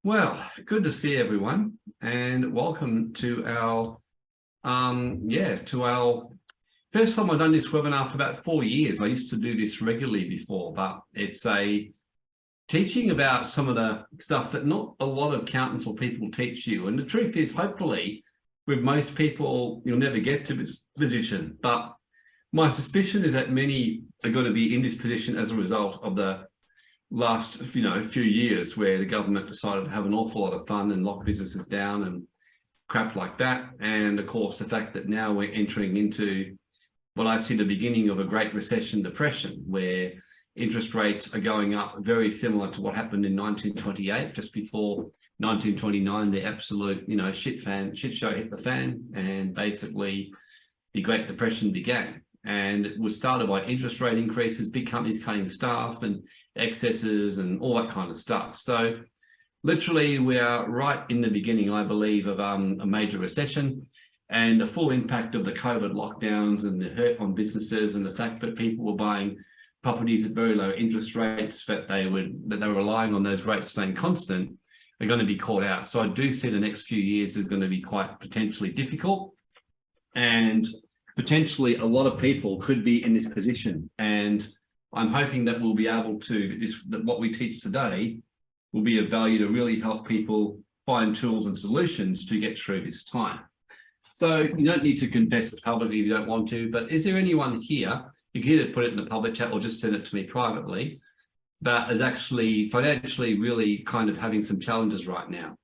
Well, good to see everyone, and welcome to our first time I've done this webinar for about 4 years. I used to do this regularly before, but it's a teaching about some of the stuff that not a lot of accountants or people teach you. And the truth is, hopefully, with most people, you'll never get to this position. But my suspicion is that many are going to be in this position as a result of the last few years where the government decided to have an awful lot of fun and lock businesses down and crap like that. And of course, the fact that now we're entering into what I see the beginning of a Great Recession depression, where interest rates are going up, very similar to what happened in 1928, just before 1929, the absolute shit show hit the fan, and basically the Great Depression began. And it was started by interest rate increases, big companies cutting staff and excesses and all that kind of stuff. So literally we are right in the beginning, I believe, of a major recession, and the full impact of the COVID lockdowns and the hurt on businesses and the fact that people were buying properties at very low interest rates, that they were relying on those rates staying constant, are going to be caught out. So I do see the next few years is going to be quite potentially difficult, and potentially a lot of people could be in this position. And I'm hoping that we'll be able to, that what we teach today will be of value to really help people find tools and solutions to get through this time. So you don't need to confess it publicly if you don't want to, but is there anyone here, you can either put it in the public chat or just send it to me privately, that is actually financially really kind of having some challenges right now,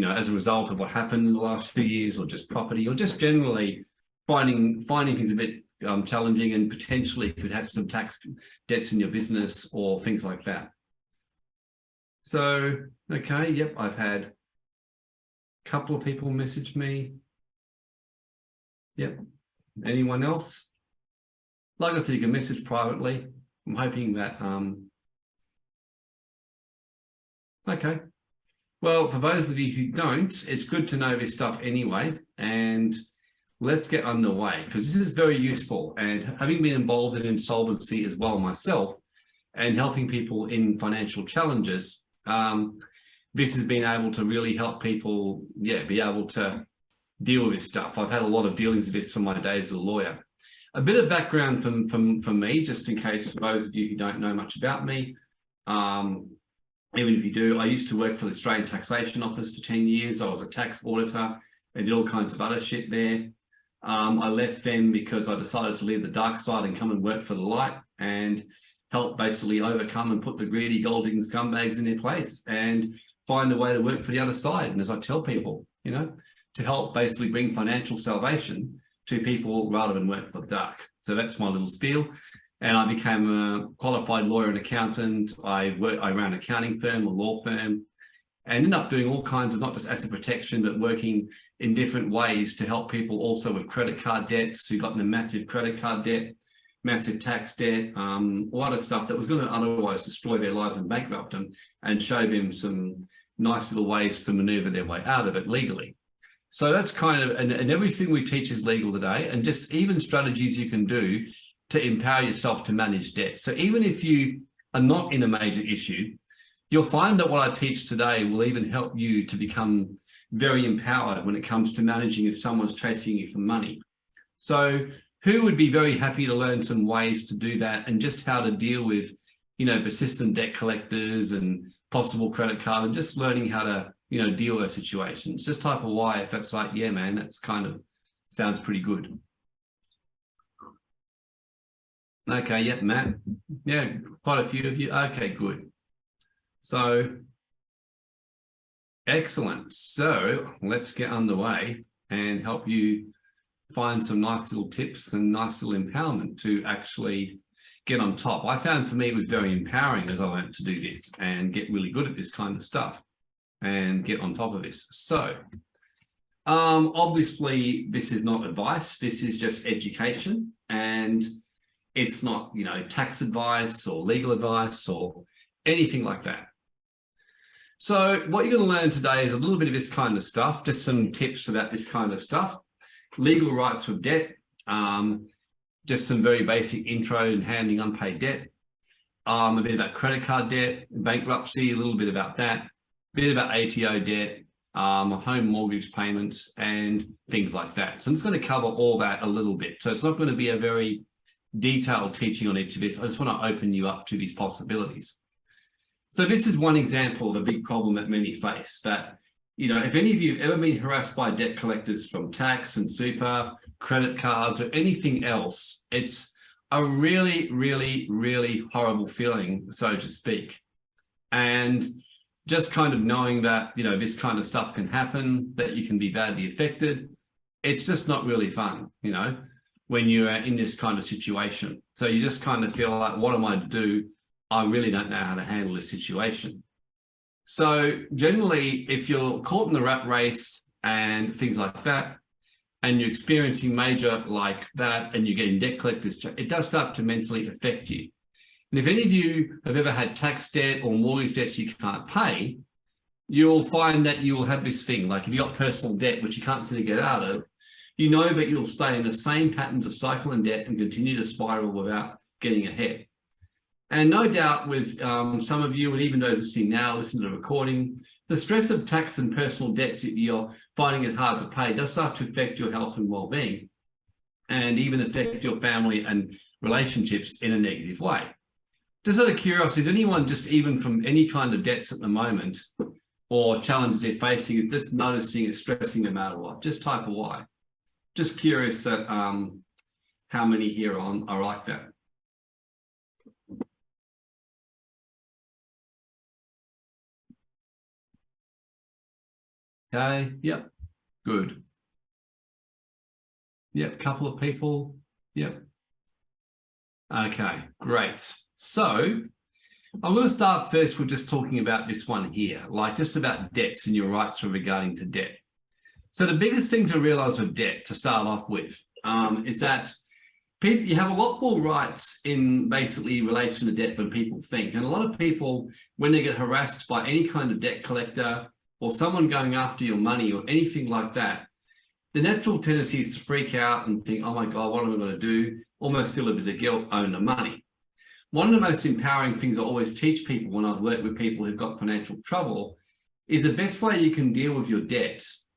as a result of what happened in the last few years, or just property, or just generally finding things a bit challenging, and potentially could have some tax debts in your business or things like that. So, okay, yep, I've had a couple of people message me. Yep, anyone else? Like I said, you can message privately. I'm hoping that, okay. Well, for those of you who don't, it's good to know this stuff anyway, and let's get underway, because this is very useful. And having been involved in insolvency as well myself, and helping people in financial challenges, this has been able to really help people, be able to deal with this stuff. I've had a lot of dealings with this from my days as a lawyer. A bit of background from me, just in case for those of you who don't know much about me. Even if you do, I used to work for the Australian Taxation Office for 10 years. I was a tax auditor and did all kinds of other shit there. I left them because I decided to leave the dark side and come and work for the light, and help basically overcome and put the greedy gold-digging scumbags in their place and find a way to work for the other side. And as I tell people, to help basically bring financial salvation to people rather than work for the dark. So that's my little spiel. And I became a qualified lawyer and accountant. I ran an accounting firm, a law firm, and ended up doing all kinds of, not just asset protection, but working in different ways to help people also with credit card debts who got in a massive credit card debt, massive tax debt, a lot of stuff that was going to otherwise destroy their lives and bankrupt them, and show them some nice little ways to maneuver their way out of it legally. So that's kind of, and everything we teach is legal today, and just even strategies you can do to empower yourself to manage debt. So even if you are not in a major issue, you'll find that what I teach today will even help you to become very empowered when it comes to managing if someone's chasing you for money. So who would be very happy to learn some ways to do that, and just how to deal with, persistent debt collectors and possible credit card, and just learning how to, deal with those situations. Just type a Y if that's like, yeah, man, that's kind of sounds pretty good. Okay, yep, Matt. Yeah, quite a few of you. Okay, good. So, excellent. So let's get underway and help you find some nice little tips and nice little empowerment to actually get on top. I found for me it was very empowering as I learned to do this and get really good at this kind of stuff and get on top of this. So obviously this is not advice, this is just education, and it's not, tax advice or legal advice or anything like that. So what you're going to learn today is a little bit of this kind of stuff, just some tips about this kind of stuff. Legal rights with debt, just some very basic intro in handling unpaid debt, a bit about credit card debt, bankruptcy, a little bit about that, bit about ATO debt, home mortgage payments, and things like that. So I'm just going to cover all that a little bit. So it's not going to be a very detailed teaching on each of this. I just want to open you up to these possibilities. So this is one example of a big problem that many face, that, you know, if any of you have ever been harassed by debt collectors from tax and super, credit cards, or anything else, it's a really, really, really horrible feeling, so to speak. And just kind of knowing that, you know, this kind of stuff can happen, that you can be badly affected, it's just not really fun, you know, when you're in this kind of situation. So you just kind of feel like, what am I to do? I really don't know how to handle this situation. So generally, if you're caught in the rat race and things like that, and you're experiencing major like that, and you're getting debt collectors, it does start to mentally affect you. And if any of you have ever had tax debt or mortgage debts you can't pay, you'll find that you will have this thing, like if you've got personal debt, which you can't seem to get out of, you know that you'll stay in the same patterns of cycle and debt and continue to spiral without getting ahead. And no doubt with some of you, and even those listening now, listen to the recording, the stress of tax and personal debts, if you're finding it hard to pay, does start to affect your health and well-being, and even affect your family and relationships in a negative way. Just out of curiosity, is anyone just even from any kind of debts at the moment or challenges they're facing, just noticing it stressing them out a lot? Just type a Y. Just curious that how many here are like that. Okay, yep, good. Yep, couple of people, yep. Okay, great. So I'm going to start first with just talking about this one here, like just about debts and your rights regarding to debt. So the biggest thing to realize with debt to start off with is that people, you have a lot more rights in basically relation to debt than people think. And a lot of people, when they get harassed by any kind of debt collector or someone going after your money or anything like that, the natural tendency is to freak out and think, oh my God, what am I going to do? Almost feel a bit of guilt, own the money. One of the most empowering things I always teach people when I've worked with people who've got financial trouble is the best way you can deal with your debts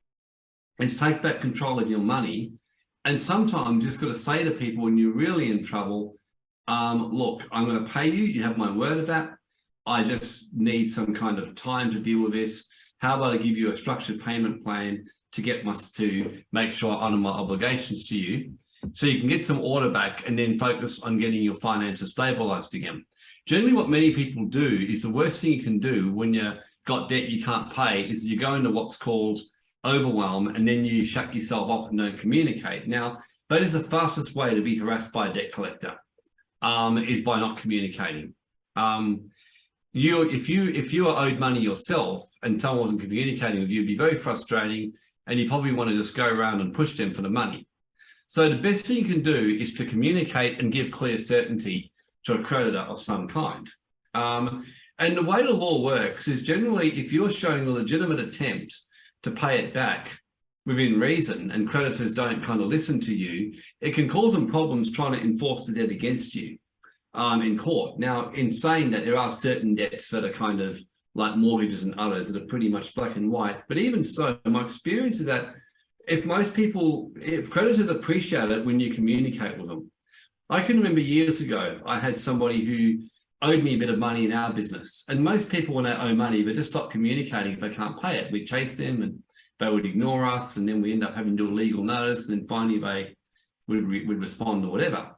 is take back control of your money. And sometimes you just got to say to people when you're really in trouble, look, I'm going to pay you. You have my word of that. I just need some kind of time to deal with this. How about I give you a structured payment plan to make sure I honor my obligations to you, so you can get some order back and then focus on getting your finances stabilized again. Generally, what many people do is the worst thing you can do when you've got debt you can't pay is you go into what's called overwhelm, and then you shut yourself off and don't communicate. Now, that is the fastest way to be harassed by a debt collector, is by not communicating. If you are owed money yourself and someone wasn't communicating with you, it'd be very frustrating, and you probably want to just go around and push them for the money. So the best thing you can do is to communicate and give clear certainty to a creditor of some kind. And the way the law works is generally if you're showing a legitimate attempt to pay it back within reason and creditors don't kind of listen to you, it can cause them problems trying to enforce the debt against you in court. Now, in saying that, there are certain debts that are kind of like mortgages and others that are pretty much black and white. But even so, my experience is that if creditors appreciate it when you communicate with them. I can remember years ago, I had somebody who owed me a bit of money in our business. And most people, when they owe money, they just stop communicating if they can't pay it. We chase them and they would ignore us. And then we end up having to do a legal notice. And then finally they would respond or whatever. I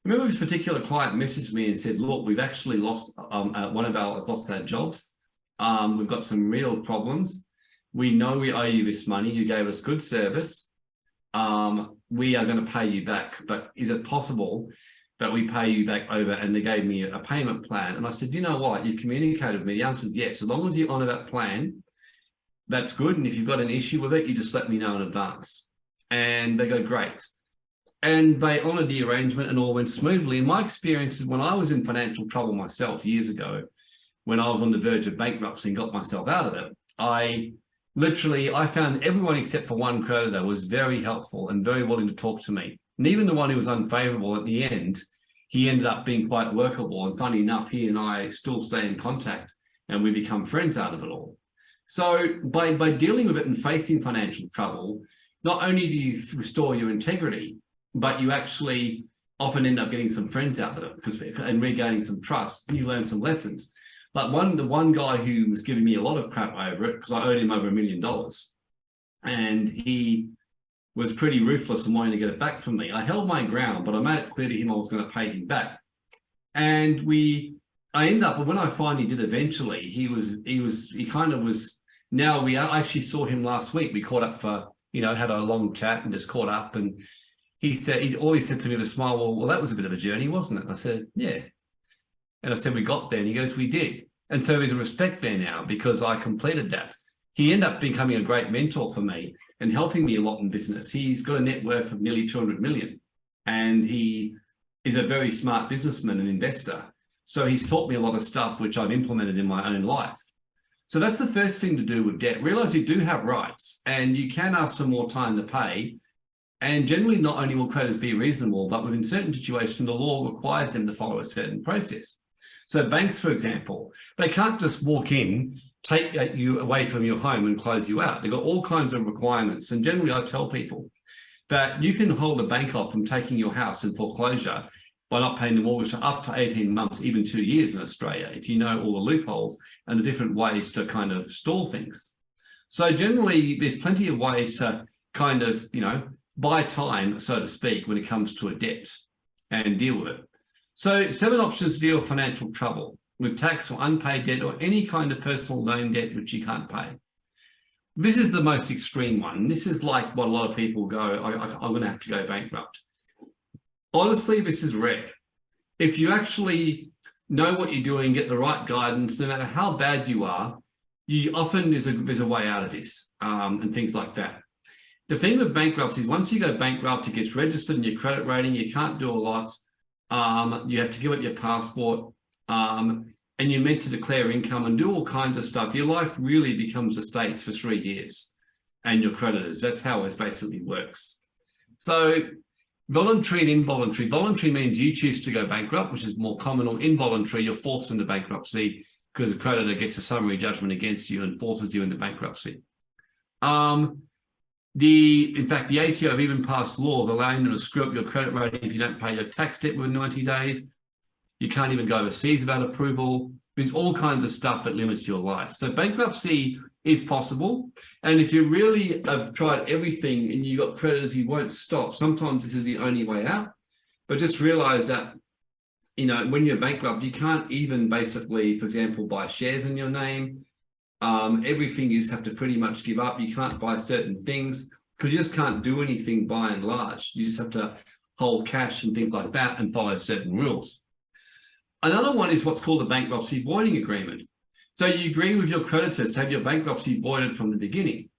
remember this particular client messaged me and said, look, we've actually lost, one of ours lost our jobs. We've got some real problems. We know we owe you this money. You gave us good service. We are going to pay you back. But is it possible that we pay you back over? And they gave me a payment plan. And I said, you know what? You communicated with me. The answer is yes. As long as you honor that plan, that's good. And if you've got an issue with it, you just let me know in advance. And they go, great. And they honored the arrangement and all went smoothly. In my experiences, when I was in financial trouble myself years ago, when I was on the verge of bankruptcy and got myself out of it, I found everyone except for one creditor was very helpful and very willing to talk to me. And even the one who was unfavorable at the end, he ended up being quite workable. And funny enough, he and I still stay in contact and we become friends out of it all. So by dealing with it and facing financial trouble, not only do you restore your integrity, but you actually often end up getting some friends out of it and regaining some trust, and you learn some lessons. Like the one guy who was giving me a lot of crap over it, because I owed him over $1 million, and he was pretty ruthless in wanting to get it back from me. I held my ground, but I made it clear to him I was going to pay him back. And I ended up, when I finally did eventually, I actually saw him last week. We caught up for, had a long chat and just caught up. And he always said to me with a smile, well, that was a bit of a journey, wasn't it? And I said, yeah. And I said, we got there. And he goes, we did. And so there's a respect there now because I completed that. He ended up becoming a great mentor for me and helping me a lot in business. He's got a net worth of nearly 200 million. And he is a very smart businessman and investor. So he's taught me a lot of stuff which I've implemented in my own life. So that's the first thing to do with debt. Realize you do have rights and you can ask for more time to pay. And generally, not only will creditors be reasonable, but within certain situations, the law requires them to follow a certain process. So banks, for example, they can't just walk in, take you away from your home and close you out. They've got all kinds of requirements. And generally, I tell people that you can hold a bank off from taking your house in foreclosure by not paying the mortgage for up to 18 months, even 2 years in Australia, if you know all the loopholes and the different ways to kind of stall things. So generally, there's plenty of ways to kind of, buy time, so to speak, when it comes to a debt and deal with it. So 7 options to deal with financial trouble with tax or unpaid debt or any kind of personal loan debt which you can't pay. This is the most extreme one. This is like what a lot of people go, I'm going to have to go bankrupt. Honestly, this is rare. If you actually know what you're doing, get the right guidance, no matter how bad you are, there's a way out of this and things like that. The thing with bankruptcy is once you go bankrupt, it gets registered in your credit rating. You can't do a lot. You have to give up your passport and you're meant to declare income and do all kinds of stuff. Your life really becomes the States for 3 years and your creditors. That's how it basically works. So voluntary and involuntary. Voluntary means you choose to go bankrupt, which is more common, or involuntary, you're forced into bankruptcy because the creditor gets a summary judgment against you and forces you into bankruptcy. In fact, the ATO have even passed laws allowing them to screw up your credit rating if you don't pay your tax debt within 90 days. You can't even go overseas without approval. There's all kinds of stuff that limits your life. So bankruptcy is possible. And if you really have tried everything and you've got creditors, you won't stop. Sometimes this is the only way out. But just realize that, when you're bankrupt, you can't even basically, for example, buy shares in your name. Everything you just have to pretty much give up. You can't buy certain things because you just can't do anything by and large. You just have to hold cash and things like that and follow certain rules. Another one is what's called a bankruptcy voiding agreement. So you agree with your creditors to have your bankruptcy voided from the beginning.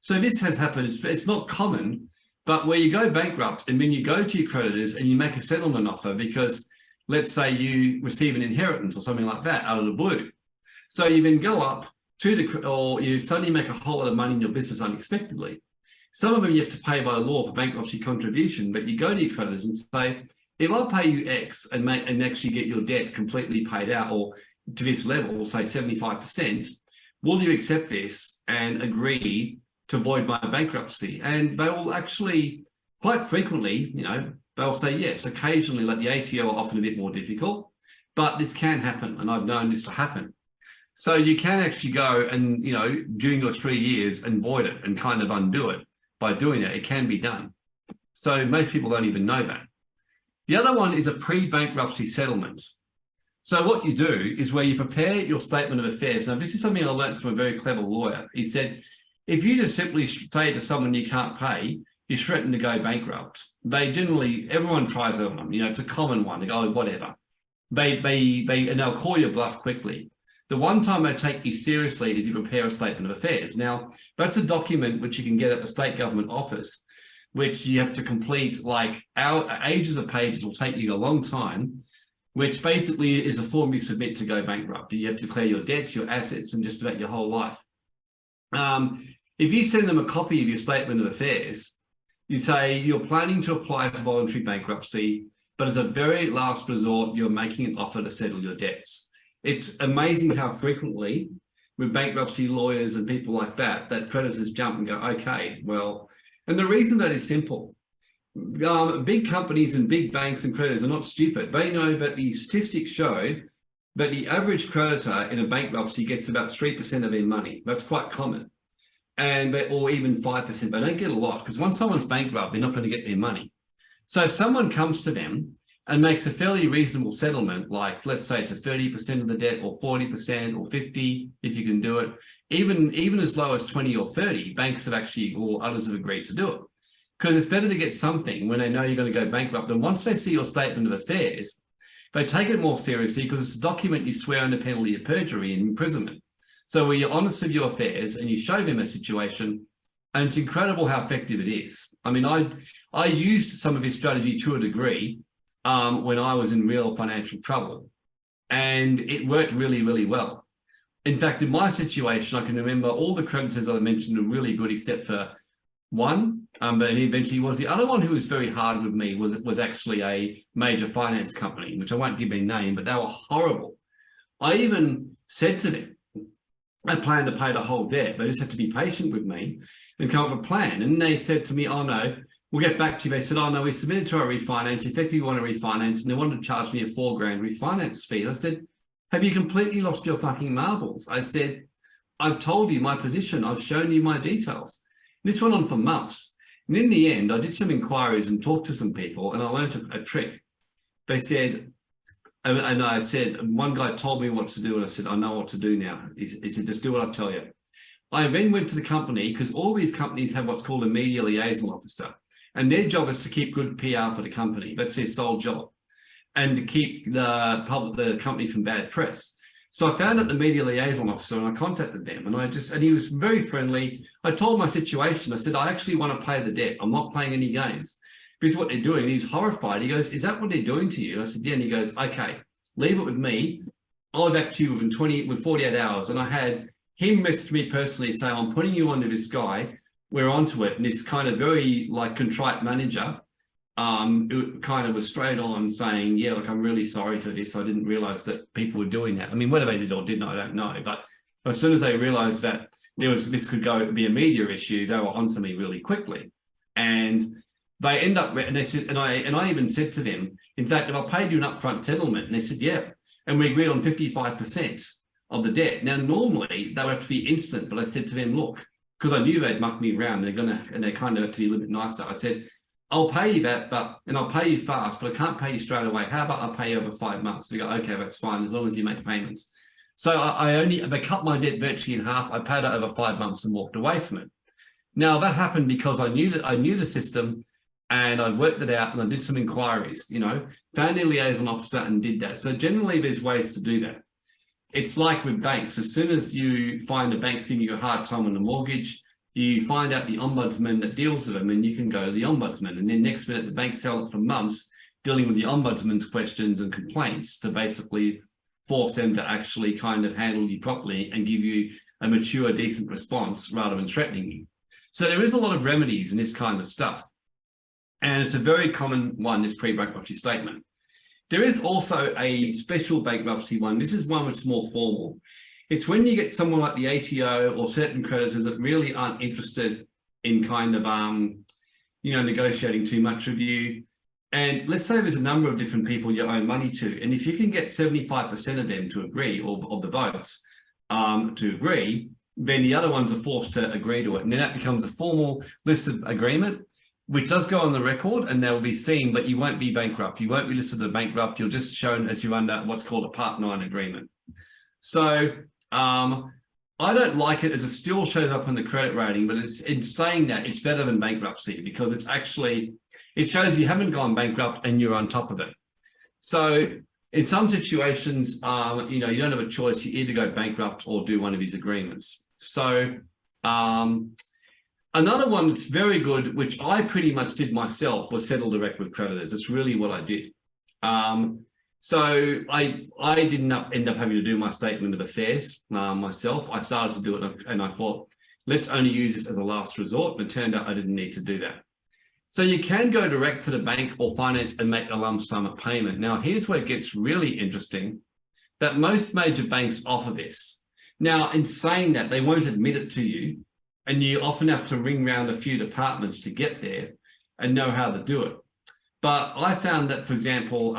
So this has happened. It's not common, but where you go bankrupt and then you go to your creditors and you make a settlement offer because let's say you receive an inheritance or something like that out of the blue. So you then go up or you suddenly make a whole lot of money in your business unexpectedly. Some of them you have to pay by law for bankruptcy contribution, but you go to your creditors and say, if I pay you X and actually get your debt completely paid out or to this level, say 75%, will you accept this and agree to void my bankruptcy? And they will actually, quite frequently, they'll say yes. Occasionally, like the ATO are often a bit more difficult, but this can happen, and I've known this to happen. So you can actually go and, during your 3 years and void it and kind of undo it by doing it. It can be done. So most people don't even know that. The other one is a pre-bankruptcy settlement. So what you do is where you prepare your statement of affairs. Now, this is something I learned from a very clever lawyer. He said, if you just simply say to someone you can't pay, you threaten to go bankrupt. Everyone tries it on them. It's a common one. They go, oh, whatever. And they'll call your bluff quickly. The one time they take you seriously is you prepare a statement of affairs. Now, that's a document which you can get at the state government office, which you have to complete like ages of pages, will take you a long time, which basically is a form you submit to go bankrupt. You have to declare your debts, your assets, and just about your whole life. If you send them a copy of your statement of affairs, you say you're planning to apply for voluntary bankruptcy, but as a very last resort, you're making an offer to settle your debts. It's amazing how frequently with bankruptcy lawyers and people like that, that creditors jump and go, okay, well, and the reason that is simple. Big companies and big banks and creditors are not stupid. They know that the statistics show that the average creditor in a bankruptcy gets about 3% of their money. That's quite common. Or even 5%. They don't get a lot, because once someone's bankrupt, they're not going to get their money. So if someone comes to them and makes a fairly reasonable settlement, like let's say it's a 30% of the debt, or 40% or 50%, if you can do it, even as low as 20 or 30, banks have actually, or others have agreed to do it. Because it's better to get something when they know you're going to go bankrupt. And once they see your statement of affairs, they take it more seriously, because it's a document you swear under penalty of perjury and imprisonment. So where you're honest with your affairs and you show them a situation, and it's incredible how effective it is. I mean, I used some of this strategy to a degree when I was in real financial trouble, and it worked really, really well. In fact, in my situation, I can remember all the creditors I mentioned were really good, except for one, but eventually was the other one who was very hard with me was actually a major finance company, which I won't give their name, but they were horrible. I even said to them, I planned to pay the whole debt. They just had to be patient with me and come up with a plan. And they said to me, oh no, we'll get back to you. They said, oh no, we submitted to our refinance. Effectively, we want to refinance. And they wanted to charge me a $4,000 refinance fee. I said, have you completely lost your fucking marbles? I said, I've told you my position. I've shown you my details. This went on for months. And in the end, I did some inquiries and talked to some people, and I learned a trick. They said, and I said, one guy told me what to do, and I said, I know what to do now. He said, just do what I tell you. I then went to the company, because all these companies have what's called a media liaison officer, and their job is to keep good PR for the company. That's their sole job, and to keep the company from bad press. So I found out the media liaison officer, and I contacted them, and he was very friendly. I told my situation. I said, I actually want to pay the debt. I'm not playing any games. Because what they're doing, he's horrified. He goes, is that what they're doing to you? I said, yeah. And he goes, okay, leave it with me. I'll get back to you within 48 hours. And I had him message me personally saying, I'm putting you onto this guy. We're onto it. And this kind of very like contrite manager who kind of was straight on saying, yeah, look, I'm really sorry for this. I didn't realize that people were doing that. I mean, whether they did or didn't, I don't know. But as soon as they realized that this could be a media issue, they were onto me really quickly. And they end up, and they said, and I even said to them, in fact, if I paid you an upfront settlement, and they said, yeah, and we agreed on 55% of the debt. Now, normally they would have to be instant, but I said to them, look, because I knew they'd muck me around, and they kind of have to be a little bit nicer. I said, I'll pay you that, and I'll pay you fast, but I can't pay you straight away. How about I pay you over 5 months? They go, okay, that's fine, as long as you make payments. So they cut my debt virtually in half. I paid it over 5 months and walked away from it. Now that happened because I knew the system, and I worked it out, and I did some inquiries, found a liaison officer and did that. So generally there's ways to do that. It's like with banks. As soon as you find a bank's giving you a hard time on the mortgage, you find out the ombudsman that deals with them, and you can go to the ombudsman. And then next minute, the bank's held it for months dealing with the ombudsman's questions and complaints to basically force them to actually kind of handle you properly and give you a mature, decent response rather than threatening you. So there is a lot of remedies in this kind of stuff. And it's a very common one, this pre-bankruptcy statement. There is also a special bankruptcy one. This is one which is more formal. It's when you get someone like the ATO or certain creditors that really aren't interested in kind of, negotiating too much with you. And let's say there's a number of different people you owe money to. And if you can get 75% of them to agree, or of the votes to agree, then the other ones are forced to agree to it. And then that becomes a formal listed agreement, which does go on the record, and they'll be seen, but you won't be bankrupt. You won't be listed as bankrupt. You're just shown as you're under what's called a Part 9 agreement. So I don't like it as it still shows up in the credit rating, but in saying that, it's better than bankruptcy, because it shows you haven't gone bankrupt and you're on top of it. So in some situations, you don't have a choice. You either go bankrupt or do one of these agreements. So another one that's very good, which I pretty much did myself, was settle direct with creditors. That's really what I did. So I didn't end up having to do my statement of affairs myself. I started to do it, and I thought, let's only use this as a last resort. And it turned out I didn't need to do that. So you can go direct to the bank or finance and make a lump sum payment. Now, here's where it gets really interesting, that most major banks offer this. Now, in saying that, they won't admit it to you, and you often have to ring round a few departments to get there and know how to do it. But I found that, for example,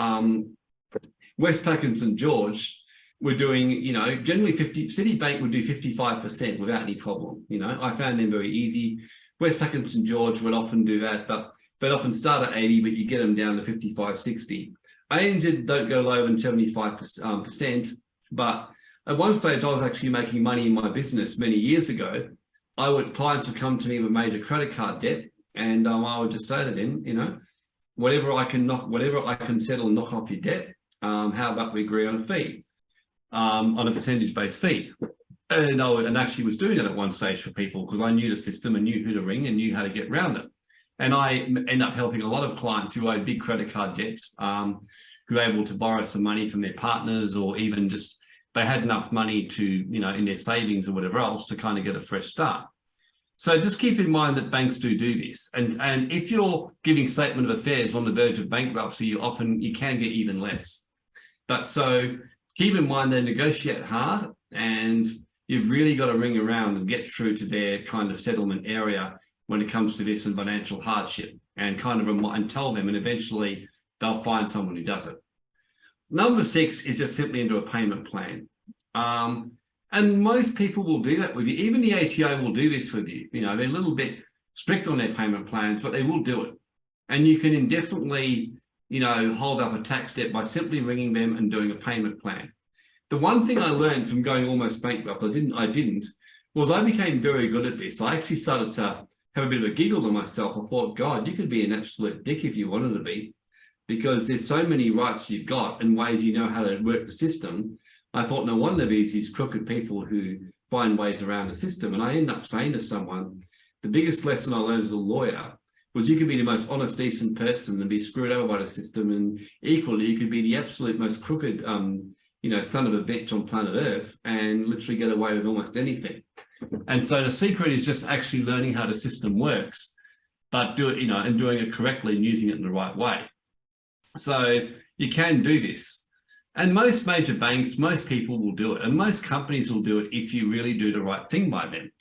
Westpac and St George were doing, generally Citibank would do 55% without any problem. I found them very easy. Westpac and St George would often do that, but they'd often start at 80, but you get them down to 55, 60. ANZ don't go lower than 75%, but at one stage I was actually making money in my business many years ago. Clients would come to me with major credit card debt, and I would just say to them, whatever I can settle and knock off your debt, how about we agree on a fee, on a percentage-based fee? And actually was doing it at one stage for people because I knew the system and knew who to ring and knew how to get around it. And I end up helping a lot of clients who owed big credit card debts, who were able to borrow some money from their partners, or even just they had enough money to, in their savings or whatever else to kind of get a fresh start. So just keep in mind that banks do this. And if you're giving statement of affairs on the verge of bankruptcy, you can get even less. But so keep in mind they negotiate hard, and you've really got to ring around and get through to their kind of settlement area when it comes to this and financial hardship, and kind of and tell them, and eventually they'll find someone who does it. Number 6 is just simply into a payment plan. And most people will do that with you. Even the ATO will do this with you. They're a little bit strict on their payment plans, but they will do it. And you can indefinitely, hold up a tax debt by simply ringing them and doing a payment plan. The one thing I learned from going almost bankrupt, I didn't, was I became very good at this. I actually started to have a bit of a giggle to myself. I thought, God, you could be an absolute dick if you wanted to be, because there's so many rights you've got and ways you know how to work the system. I thought, no wonder there's these crooked people who find ways around the system. And I end up saying to someone, the biggest lesson I learned as a lawyer was you could be the most honest, decent person and be screwed over by the system. And equally, you could be the absolute most crooked, son of a bitch on planet Earth and literally get away with almost anything. And so the secret is just actually learning how the system works, but do it, and doing it correctly and using it in the right way. So you can do this. And most major banks, most people will do it, and most companies will do it if you really do the right thing by them.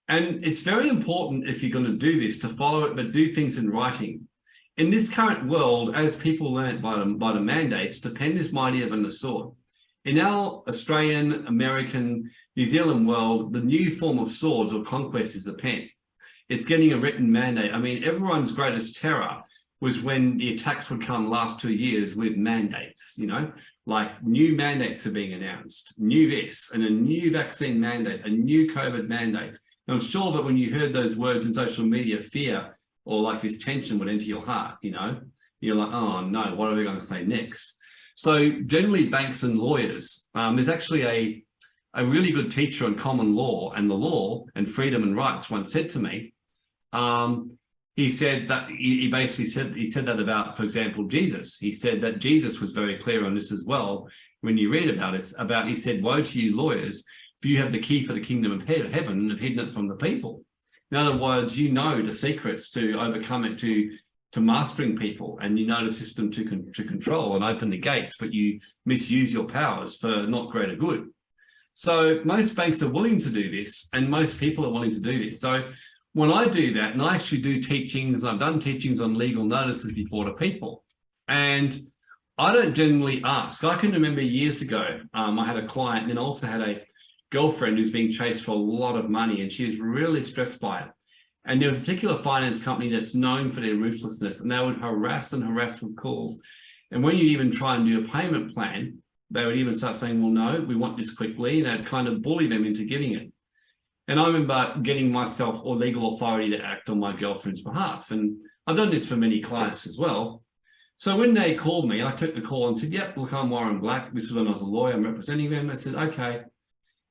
And it's very important, if you're going to do this, to follow it, but do things in writing. In this current world, as people learned by the mandates, the pen is mightier than the sword. In our Australian, American, New Zealand world, the new form of swords or conquest is the pen. It's getting a written mandate. I mean, everyone's greatest terror was when the attacks would come last 2 years with mandates, like new mandates are being announced, new this, and a new vaccine mandate, a new COVID mandate. And I'm sure that when you heard those words in social media, fear or like this tension would enter your heart, you're like, oh no, what are we going to say next? So generally banks and lawyers, there's actually a really good teacher on common law and the law and freedom and rights once said to me, he said that he basically said that about, for example, Jesus. He said that Jesus was very clear on this as well. When you read about it, he said, woe to you lawyers, for you have the key for the kingdom of heaven and have hidden it from the people. In other words, the secrets to overcome it, to mastering people, and the system to control and open the gates, but you misuse your powers for not greater good. So most banks are willing to do this, and most people are willing to do this. So when I do that, and I actually do teachings, I've done teachings on legal notices before to people, and I don't generally ask. I can remember years ago, I had a client and also had a girlfriend who's being chased for a lot of money, and she was really stressed by it. And there was a particular finance company that's known for their ruthlessness, and they would harass with calls. And when you'd even try and do a payment plan, they would even start saying, well, no, we want this quickly, and they'd kind of bully them into giving it. And I remember getting myself or legal authority to act on my girlfriend's behalf. And I've done this for many clients as well. So when they called me, I took the call and said, yep, look, I'm Warren Black. This was when I was a lawyer, I'm representing them. I said, okay.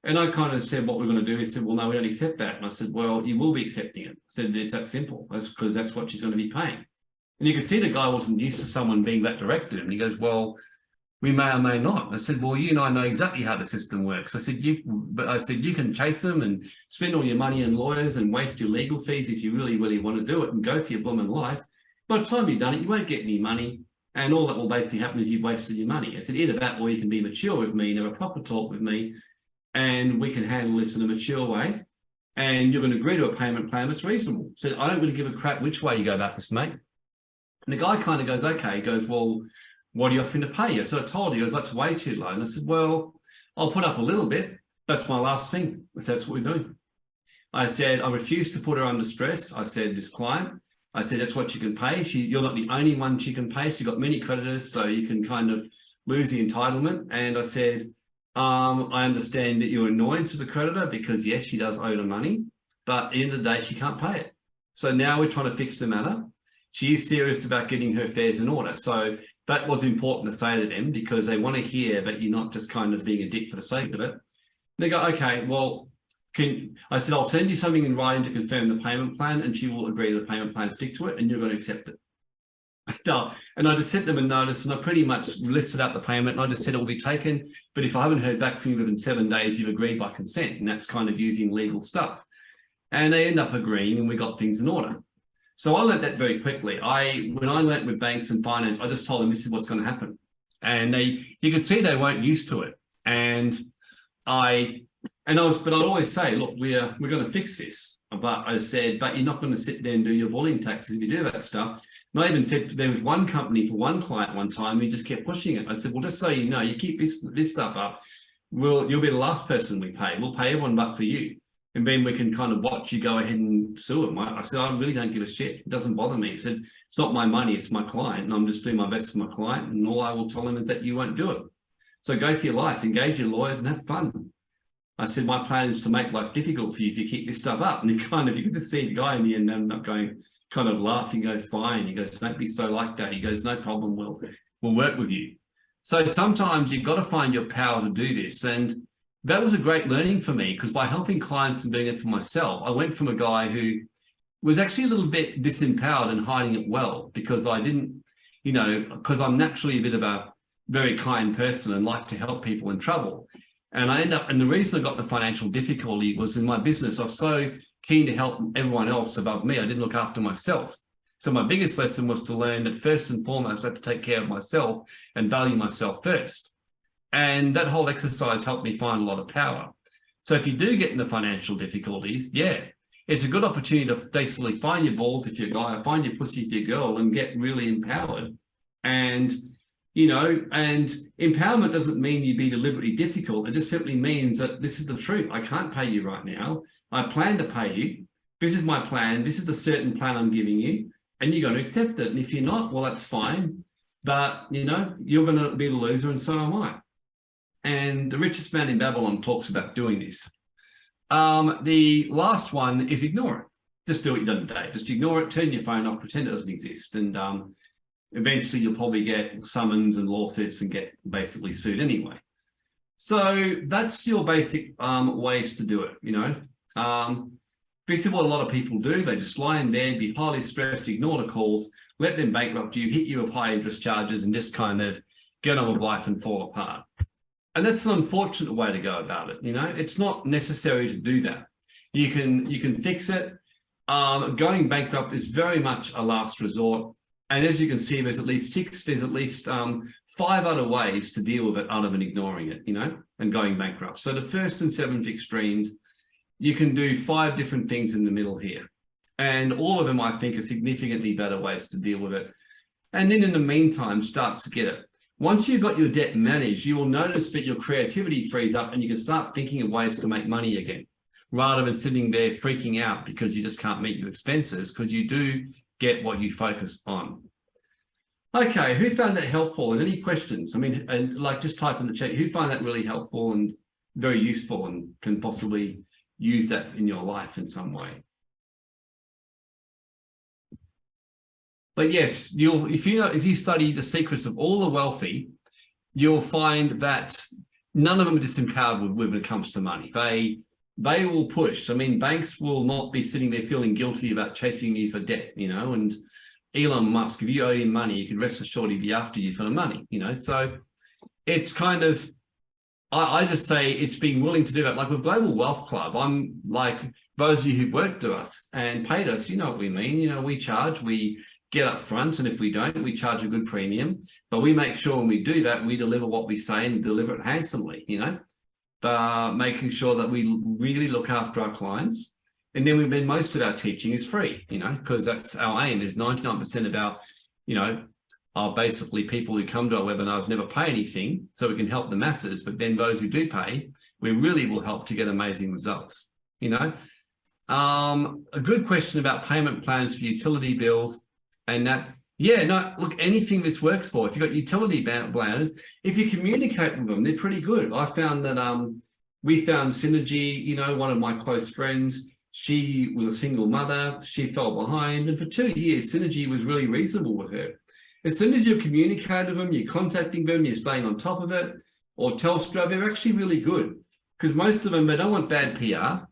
And I kind of said what we're going to do. He said, well, no, we don't accept that. And I said, well, you will be accepting it. I said, it's that simple. That's because that's what she's going to be paying. And you can see the guy wasn't used to someone being that direct to him. And he goes, well, we may or may not. I said, well, you and I know exactly how the system works. I said, you can chase them and spend all your money in lawyers and waste your legal fees if you really, really want to do it and go for your blooming life. By the time you've done it, you won't get any money. And all that will basically happen is you've wasted your money. I said, either that or you can be mature with me and have a proper talk with me and we can handle this in a mature way. And you're going to agree to a payment plan that's reasonable. So I don't really give a crap which way you go about this, mate. And the guy kind of goes, okay. He goes, well, what are you offering to pay you? So I told him, he goes, that's way too low. And I said, well, I'll put up a little bit. That's my last thing. I said, that's what we're doing. I said, I refuse to put her under stress. I said, this client, I said, that's what you can pay. You're not the only one she can pay. She's got many creditors, so you can kind of lose the entitlement. And I said, I understand that your annoyance as a creditor because, yes, she does owe the money, but at the end of the day, she can't pay it. So now we're trying to fix the matter. She is serious about getting her affairs in order. So that was important to say to them because they want to hear that you're not just kind of being a dick for the sake of it. They go, okay, well, I said, I'll send you something in writing to confirm the payment plan, and she will agree to the payment plan, stick to it, and you're going to accept it. And I just sent them a notice, and I pretty much listed out the payment, and I just said it will be taken, but if I haven't heard back from you within 7 days, you've agreed by consent, and that's kind of using legal stuff. And they end up agreeing, and we got things in order. So I learned that very quickly. When I learned with banks and finance, I just told them this is what's going to happen, and you could see they weren't used to it. But I'd always say, look, we're going to fix this. But I said, but you're not going to sit there and do your bullying taxes if you do that stuff. And I even said there was one company for one client one time, he just kept pushing it. I said, well, just so you know, you keep this stuff up, you'll be the last person we pay. We'll pay everyone but for you. And then we can kind of watch you go ahead and sue them. I said, I really don't give a shit. It doesn't bother me. He said, it's not my money, it's my client. And I'm just doing my best for my client. And all I will tell him is that you won't do it. So go for your life, engage your lawyers and have fun. I said, my plan is to make life difficult for you if you keep this stuff up. And you could just see the guy in the end end up going, kind of laughing, go, fine. He goes, don't be so like that. He goes, no problem, we'll work with you. So sometimes you've got to find your power to do this. And that was a great learning for me because by helping clients and doing it for myself, I went from a guy who was actually a little bit disempowered and hiding it well because I didn't, because I'm naturally a bit of a very kind person and like to help people in trouble. And the reason I got into financial difficulty was in my business, I was so keen to help everyone else above me. I didn't look after myself. So my biggest lesson was to learn that first and foremost, I had to take care of myself and value myself first. And that whole exercise helped me find a lot of power. So if you do get into financial difficulties, yeah, it's a good opportunity to basically find your balls if you're a guy, or find your pussy if you're a girl and get really empowered. And and empowerment doesn't mean you be deliberately difficult. It just simply means that this is the truth. I can't pay you right now. I plan to pay you. This is my plan. This is the certain plan I'm giving you, and you're going to accept it. And if you're not, well, that's fine. But, you're going to be the loser and so am I. And the richest man in Babylon talks about doing this. The last one is ignore it. Just do what you've done today. Just ignore it, turn your phone off, pretend it doesn't exist. And eventually you'll probably get summons and lawsuits and get basically sued anyway. So that's your basic ways to do it, This is what a lot of people do. They just lie in bed, be highly stressed, ignore the calls, let them bankrupt you, hit you with high interest charges and just kind of get on with life and fall apart. And that's an unfortunate way to go about it. It's not necessary to do that. You can fix it. Going bankrupt is very much a last resort. And as you can see, there's at least 5 other ways to deal with it other than ignoring it, and going bankrupt. So the first and 7th extremes, you can do 5 different things in the middle here. And all of them, I think, are significantly better ways to deal with it. And then in the meantime, start to get it. Once you've got your debt managed, you will notice that your creativity frees up and you can start thinking of ways to make money again, rather than sitting there freaking out because you just can't meet your expenses, because you do get what you focus on. Okay, who found that helpful? And any questions? Just type in the chat, who find that really helpful and very useful and can possibly use that in your life in some way? But yes, if you study the secrets of all the wealthy, you'll find that none of them are disempowered when it comes to money. They will push. Banks will not be sitting there feeling guilty about chasing you for debt, and Elon Musk, if you owe him money, you can rest assured he'd be after you for the money, So it's kind of, I just say it's being willing to do that. Like with Global Wealth Club, I'm like, those of you who worked with us and paid us, you know what we mean. We charge, we get up front, and if we don't, we charge a good premium. But we make sure when we do that, we deliver what we say and deliver it handsomely, making sure that we really look after our clients. And then most of our teaching is free, because that's our aim. Is 99% of our, are basically people who come to our webinars never pay anything, so we can help the masses. But then those who do pay, we really will help to get amazing results. A good question about payment plans for utility bills, and that, look, anything this works for. If you've got utility plans, if you communicate with them, they're pretty good. I found that we found Synergy, one of my close friends, she was a single mother, she fell behind, and for 2 years, Synergy was really reasonable with her. As soon as you communicate with them, you're contacting them, you're staying on top of it, or Telstra, they're actually really good, because most of them, they don't want bad PR.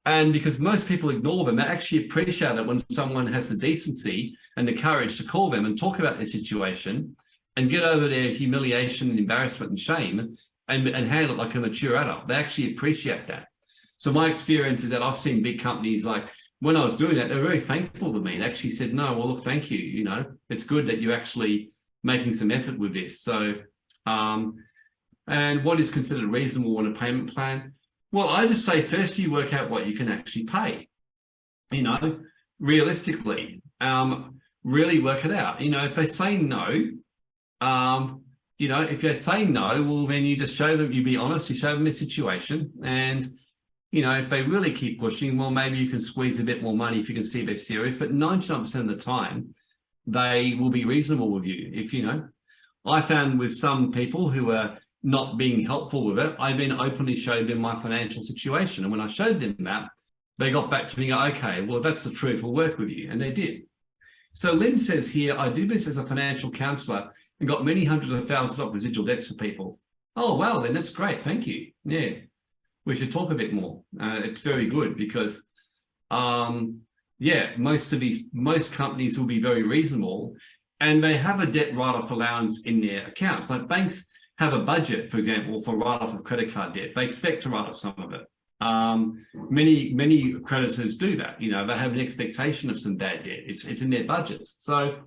And because most people ignore them, they actually appreciate it when someone has the decency and the courage to call them and talk about their situation and get over their humiliation and embarrassment and shame and handle it like a mature adult. They actually appreciate that. So my experience is that I've seen big companies, like when I was doing that, they were very thankful to me. They actually said, no, well, look, thank you. It's good that you're actually making some effort with this. So, and what is considered reasonable on a payment plan? Well, I just say first you work out what you can actually pay, realistically, really work it out. If they say no, if they say no, well, then you just show them, you be honest, you show them the situation. And, if they really keep pushing, well, maybe you can squeeze a bit more money if you can see they're serious, but 99% of the time, they will be reasonable with you. If, I found with some people who are not being helpful with it, I then openly showed them my financial situation. And when I showed them that, they got back to me, okay, well, if that's the truth, we'll work with you. And they did. So Lynn says here, I do this as a financial counsellor and got many hundreds of thousands of residual debts for people. Oh, wow, then that's great. Thank you. Yeah, we should talk a bit more. It's very good because, most companies will be very reasonable and they have a debt write-off allowance in their accounts. Like banks have a budget, for example, for write-off of credit card debt. They expect to write off some of it. Many creditors do that. They have an expectation of some bad debt. It's in their budgets. So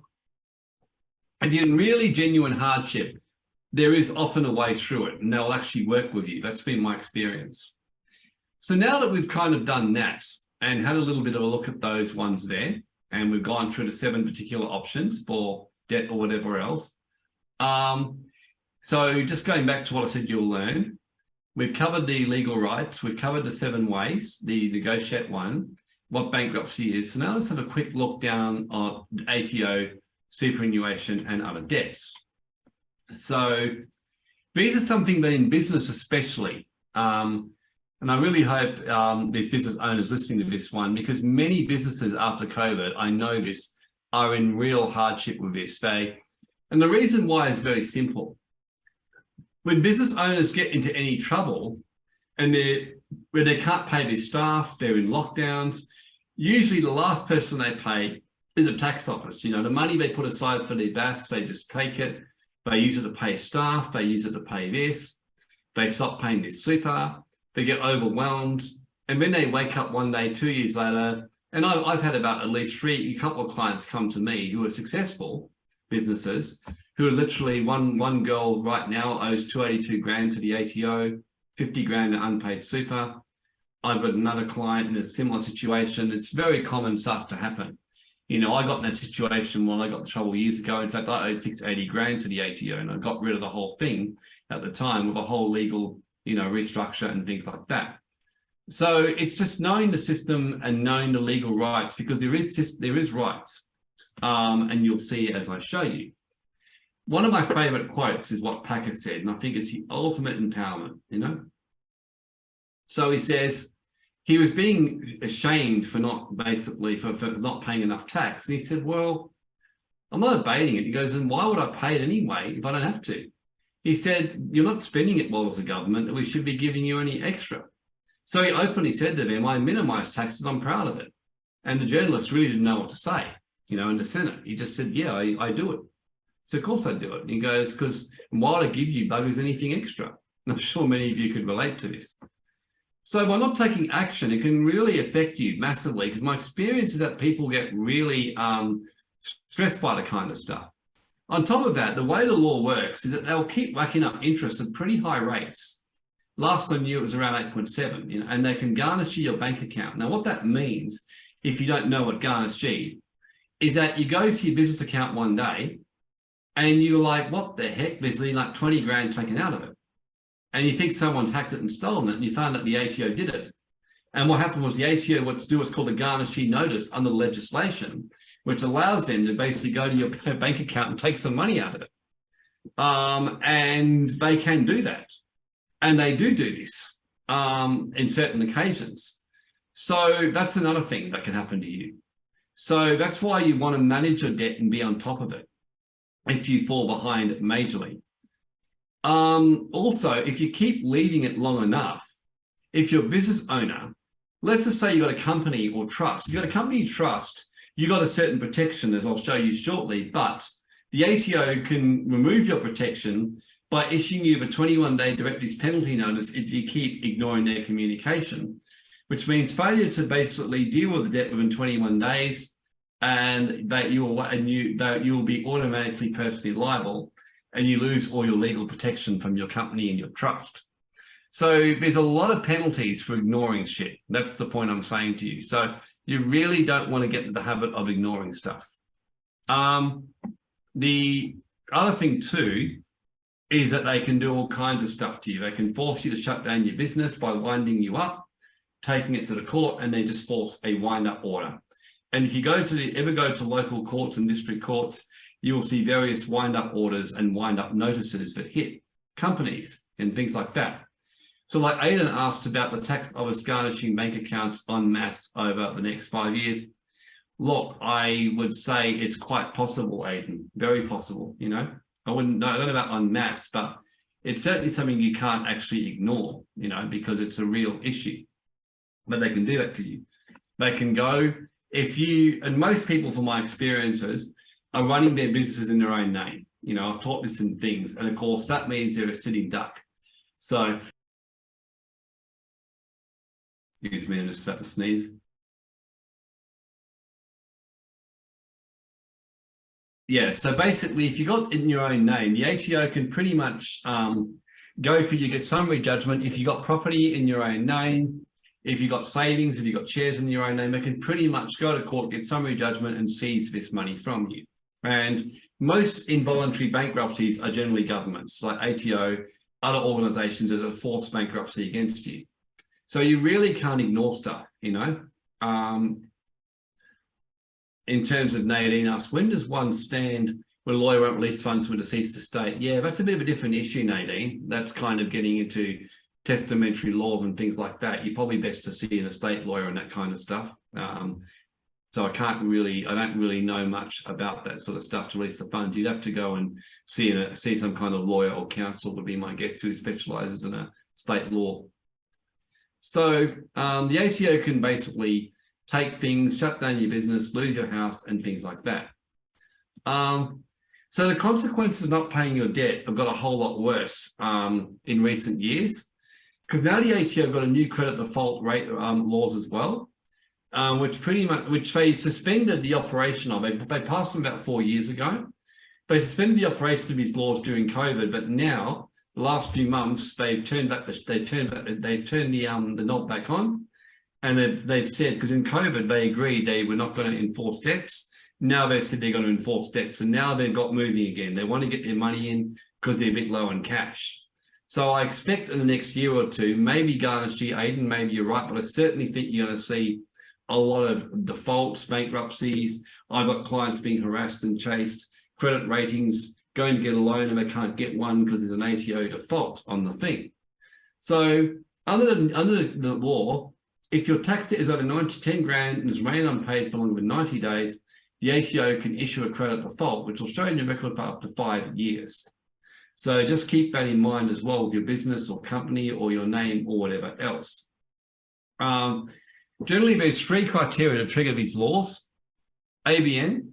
if you're in really genuine hardship, there is often a way through it and they'll actually work with you. That's been my experience. So now that we've kind of done that and had a little bit of a look at those ones there, and we've gone through the 7 particular options for debt or whatever else, so just going back to what I said you'll learn, we've covered the legal rights, we've covered the 7 ways, the negotiate one, what bankruptcy is. So now let's have a quick look down on ATO, superannuation and other debts. So these are something that in business especially, and I really hope there's business owners listening to this one, because many businesses after COVID, I know this, are in real hardship with this. And the reason why is very simple. When business owners get into any trouble and where they can't pay their staff, they're in lockdowns, usually the last person they pay is a tax office. The money they put aside for their BAS, they just take it, they use it to pay staff, they use it to pay this, they stop paying their super, they get overwhelmed. And then they wake up one day, 2 years later, and I've had about at least a couple of clients come to me who are successful businesses, who are literally, one girl right now owes 282 grand to the ATO, 50 grand in unpaid super. I've got another client in a similar situation. It's very common stuff to happen. I got in that situation when I got in trouble years ago. In fact, I owed 680 grand to the ATO and I got rid of the whole thing at the time with a whole legal, restructure and things like that. So it's just knowing the system and knowing the legal rights, because there is rights, and you'll see as I show you. One of my favorite quotes is what Packer said, and I think it's the ultimate empowerment, So he says he was being ashamed for not paying enough tax. And he said, well, I'm not abating it. He goes, and why would I pay it anyway if I don't have to? He said, you're not spending it well as a government, and we should be giving you any extra. So he openly said to them, I minimize taxes, I'm proud of it. And the journalist really didn't know what to say, in the Senate. He just said, yeah, I do it. So of course I do it. And he goes, because why would I give you buggers anything extra? And I'm sure many of you could relate to this. So by not taking action, it can really affect you massively, because my experience is that people get really stressed by the kind of stuff. On top of that, the way the law works is that they'll keep racking up interest at pretty high rates. Last I knew it was around 8.7, and they can garnish your bank account. Now, what that means, if you don't know what garnish is that you go to your business account one day and you're like, what the heck? There's like 20 grand taken out of it. And you think someone's hacked it and stolen it, and you found that the ATO did it. And what happened was the ATO what's do what's called a garnishee notice under the legislation, which allows them to basically go to your bank account and take some money out of it. And they can do that. And they do this in certain occasions. So that's another thing that can happen to you. So that's why you want to manage your debt and be on top of it if you fall behind majorly. Also, if you keep leaving it long enough, if you're a business owner, let's just say you got a company or trust, you got a company trust, you got a certain protection, as I'll show you shortly, but the ATO can remove your protection by issuing you a 21-day director's penalty notice if you keep ignoring their communication, which means failure to basically deal with the debt within 21 days, and that you will be automatically personally liable, and you lose all your legal protection from your company and your trust. So there's a lot of penalties for ignoring shit. That's the point I'm saying to you. So you really don't want to get into the habit of ignoring stuff. The other thing too is that they can do all kinds of stuff to you. They can force you to shut down your business by winding you up, taking it to the court, and then just force a wind-up order. And if you ever go to local courts and district courts, you will see various wind-up orders and wind-up notices that hit companies and things like that. So like Aidan asked about the tax office garnishing bank accounts en masse over the next 5 years. Look, I would say it's quite possible, Aidan, very possible, I don't know about en masse, but it's certainly something you can't actually ignore, because it's a real issue. But they can do that to you. They can go, and most people from my experiences are running their businesses in their own name. I've taught this in things, and of course that means they're a sitting duck. So, excuse me, I'm just about to sneeze. Yeah, so basically, if you got it in your own name, the ATO can pretty much go for you, get summary judgment. If you got property in your own name, if you got savings, if you got shares in your own name, they can pretty much go to court, get summary judgment, and seize this money from you. And most involuntary bankruptcies are generally governments, like ATO, other organizations that have forced bankruptcy against you. So you really can't ignore stuff, In terms of Nadine asked, when does one stand when a lawyer won't release funds for a deceased estate? Yeah, that's a bit of a different issue, Nadine. That's kind of getting into testamentary laws and things like that. You're probably best to see an estate lawyer and that kind of stuff. So I don't really know much about that sort of stuff to release the funds. You'd have to go and see some kind of lawyer or counsel, would be my guess, who specializes in estate law. So the ATO can basically take things, shut down your business, lose your house, and things like that. So the consequences of not paying your debt have got a whole lot worse in recent years, because now the ATO have got a new credit default rate laws as well, which they suspended the operation of. They passed them about 4 years ago. They suspended the operation of these laws during COVID, but now the last few months they've turned the knob back on. And they've said, because in COVID, they agreed they were not going to enforce debts. Now they've said they're going to enforce debts. And now they've got moving again. They want to get their money in because they're a bit low on cash. So I expect in the next year or two, maybe garnishee, Aidan, maybe you're right, but I certainly think you're going to see a lot of defaults, bankruptcies. I've got clients being harassed and chased, credit ratings, going to get a loan and they can't get one because there's an ATO default on the thing. So under the law, if your tax debt is over 10 grand and is remained unpaid for longer than 90 days, the ATO can issue a credit default, which will show in your record for up to 5 years. So just keep that in mind as well with your business or company or your name or whatever else. Generally, there's 3 criteria to trigger these laws. ABN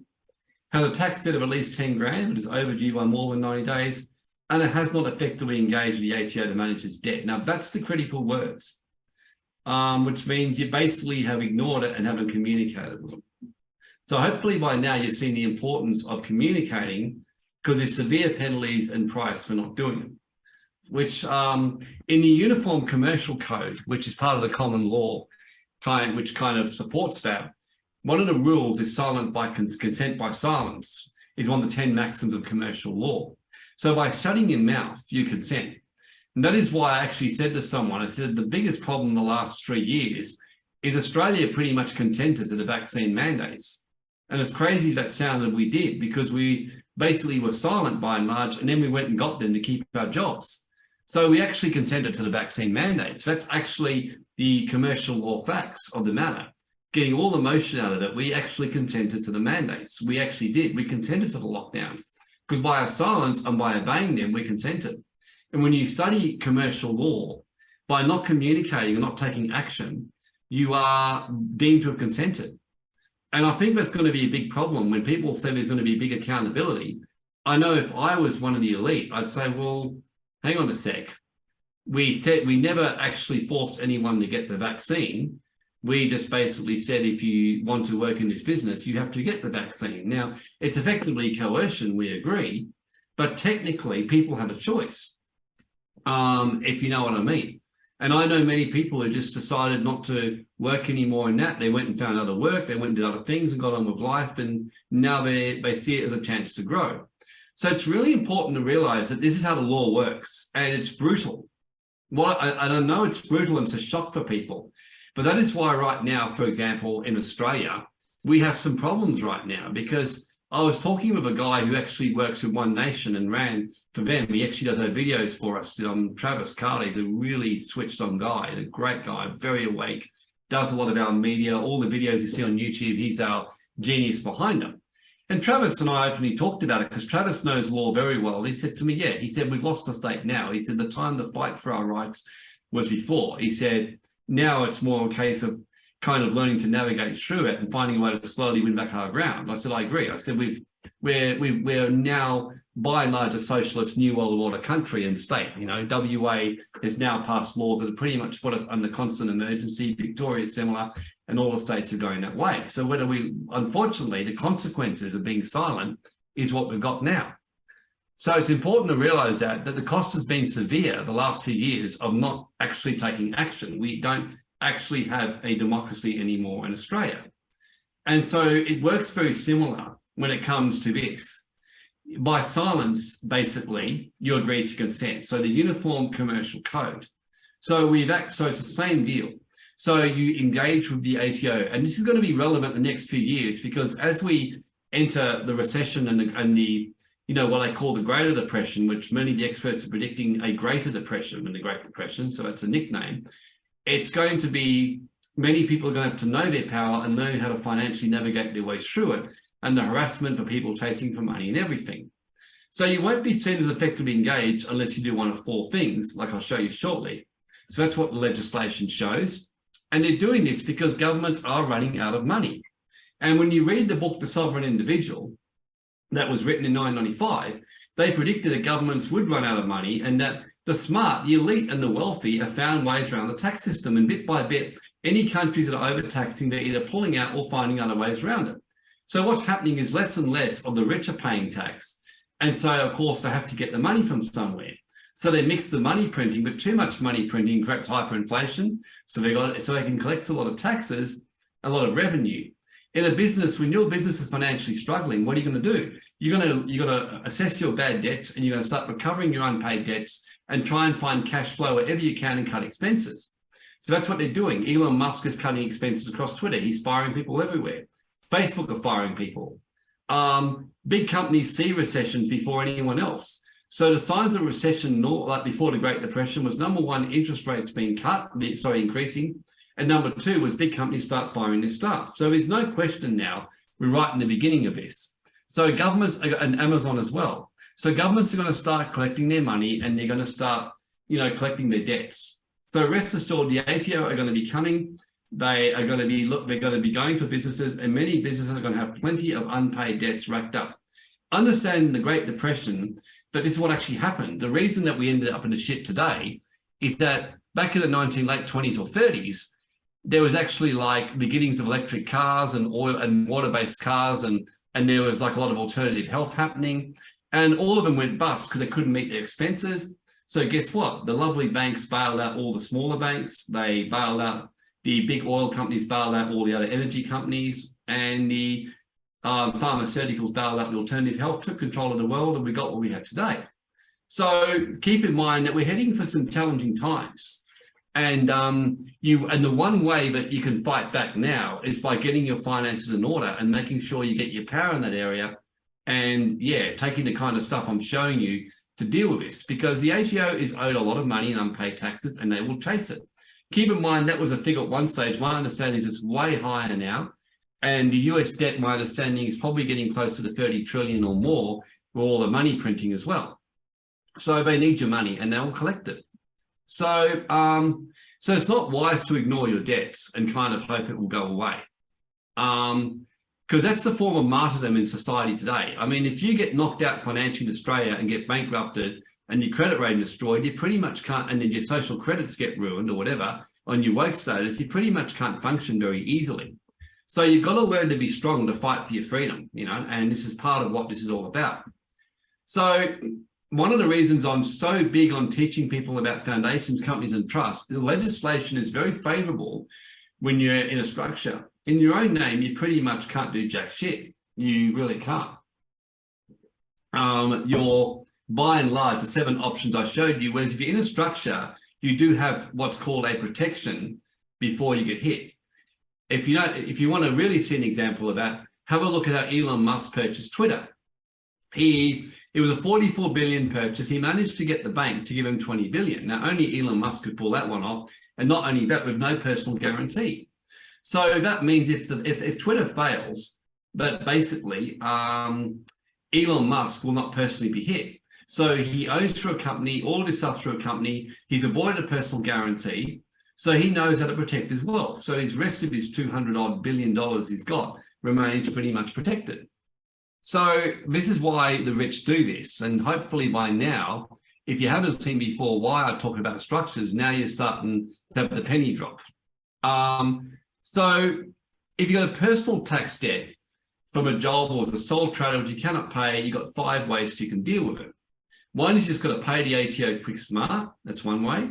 has a tax debt of at least 10 grand, but is overdue by more than 90 days, and it has not effectively engaged the ATO to manage its debt. Now, that's the critical words. Which means you basically have ignored it and haven't communicated with them. So hopefully by now you've seen the importance of communicating, because there's severe penalties and price for not doing which in the Uniform Commercial Code, which is part of the common law, which kind of supports that, one of the rules is silent by consent by silence, is one of the 10 maxims of commercial law. So by shutting your mouth, you consent. And that is why I actually said to someone, I said, the biggest problem in the last 3 years is Australia pretty much consented to the vaccine mandates. And as crazy as that sounded, we did, because we basically were silent by and large, and then we went and got them to keep our jobs. So we actually consented to the vaccine mandates. That's actually the commercial law facts of the matter. Getting all the motion out of it, we actually consented to the mandates. We actually did. We consented to the lockdowns, because by our silence and by obeying them, we consented. And when you study commercial law, by not communicating and not taking action, you are deemed to have consented. And I think that's going to be a big problem when people say there's going to be big accountability. I know if I was one of the elite, I'd say, well, hang on a sec. We said we never actually forced anyone to get the vaccine. We just basically said, if you want to work in this business, you have to get the vaccine. Now, it's effectively coercion, we agree, but technically people have a choice, if you know what I mean. And I know many people who just decided not to work anymore in that. They went and found other work, they went and did other things and got on with life, and now they see it as a chance to grow. So it's really important to realize that this is how the law works, and it's brutal. I know it's brutal and it's a shock for people, but that is why right now, for example, in Australia, we have some problems right now, because I was talking with a guy who actually works with One Nation and ran for them. He actually does our videos for us. Travis Carter is a really switched on guy, a great guy, very awake, does a lot of our media, all the videos you see on YouTube, he's our genius behind them. And Travis and I openly talked about it, because Travis knows law very well. He said to me, yeah, he said, we've lost the state now. He said, the time to fight for our rights was before. He said, now it's more a case of kind of learning to navigate through it and finding a way to slowly win back our ground. I said, I agree. I said, we're now by and large a socialist new world order country and state. You know, WA has now passed laws that have pretty much put us under constant emergency. Victoria is similar, and all the states are going that way. So whether unfortunately, the consequences of being silent is what we've got now. So it's important to realize that the cost has been severe the last few years of not actually taking action. We don't actually have a democracy anymore in Australia. And so it works very similar when it comes to this. By silence, basically, you agree to consent. So the Uniform Commercial Code. So it's the same deal. So you engage with the ATO, and this is going to be relevant the next few years, because as we enter the recession and the you know, what I call the Greater Depression, which many of the experts are predicting a greater depression than the Great Depression, so it's a nickname. It's going to be, many people are going to have to know their power and learn how to financially navigate their way through it, and the harassment for people chasing for money and everything. So you won't be seen as effectively engaged unless you do one of four things, like I'll show you shortly. So that's what the legislation shows. And they're doing this because governments are running out of money. And when you read the book, The Sovereign Individual, that was written in 1995, they predicted that governments would run out of money, and that the smart, the elite and the wealthy have found ways around the tax system. And bit by bit, any countries that are overtaxing, they're either pulling out or finding other ways around it. So what's happening is less and less of the rich are paying tax. And so, of course, they have to get the money from somewhere. So they mix the money printing, but too much money printing creates hyperinflation. So they can collect a lot of taxes, a lot of revenue. In a business, when your business is financially struggling, what are you going to do? You're going to assess your bad debts, and you're going to start recovering your unpaid debts and try and find cash flow wherever you can and cut expenses. So that's what they're doing. Elon Musk is cutting expenses across Twitter. He's firing people everywhere. Facebook are firing people. Big companies see recessions before anyone else. So the signs of recession, like before the Great Depression, was number one, interest rates being increasing. And number two was big companies start firing their staff. So there's no question now, we're right in the beginning of this. So governments, and Amazon as well. So governments are going to start collecting their money, and they're going to start, collecting their debts. So rest assured, the ATO are going to be coming. They're going to be going for businesses, and many businesses are going to have plenty of unpaid debts racked up. Understanding the Great Depression, that this is what actually happened. The reason that we ended up in the shit today is that back in the late 20s or 30s, there was actually like beginnings of electric cars and oil and water-based cars, and there was like a lot of alternative health happening, and all of them went bust because they couldn't meet their expenses. So guess what? The lovely banks bailed out all the smaller banks. They bailed out the big oil companies, bailed out all the other energy companies, and the pharmaceuticals bailed out the alternative health, took control of the world, and we got what we have today. So keep in mind that we're heading for some challenging times. And the one way that you can fight back now is by getting your finances in order and making sure you get your power in that area. And yeah, taking the kind of stuff I'm showing you to deal with this, because the ATO is owed a lot of money in unpaid taxes and they will chase it. Keep in mind that was a figure at one stage. My understanding is it's way higher now. And the US debt, my understanding, is probably getting closer to 30 trillion or more with all the money printing as well. So they need your money and they will collect it. So, so it's not wise to ignore your debts and kind of hope it will go away. Because that's the form of martyrdom in society today. I mean, if you get knocked out financially in Australia and get bankrupted and your credit rating destroyed, you pretty much can't, and then your social credits get ruined or whatever on your woke status, you pretty much can't function very easily. So you've got to learn to be strong to fight for your freedom, you know, and this is part of what this is all about. So one of the reasons I'm so big on teaching people about foundations, companies, and trusts, the legislation is very favorable when you're in a structure. In your own name, you pretty much can't do jack shit. You really can't. You're, by and large, the 7 options I showed you, whereas if you're in a structure, you do have what's called a protection before you get hit. If you want to really see an example of that, have a look at how Elon Musk purchased Twitter. It was a 44 billion purchase. He managed to get the bank to give him 20 billion. Now, only Elon Musk could pull that one off, and not only that, with no personal guarantee. So that means if Twitter fails, that basically Elon Musk will not personally be hit. So he owns through a company, all of his stuff through a company. He's avoided a personal guarantee, so he knows how to protect his wealth. So his rest of his $200 billion he's got remains pretty much protected. So this is why the rich do this. And hopefully by now, if you haven't seen before why I talk about structures, now you're starting to have the penny drop. So if you've got a personal tax debt from a job or as a sole trader which you cannot pay, you've got 5 ways you can deal with it. One is you just got to pay the ATO quick smart. That's one way.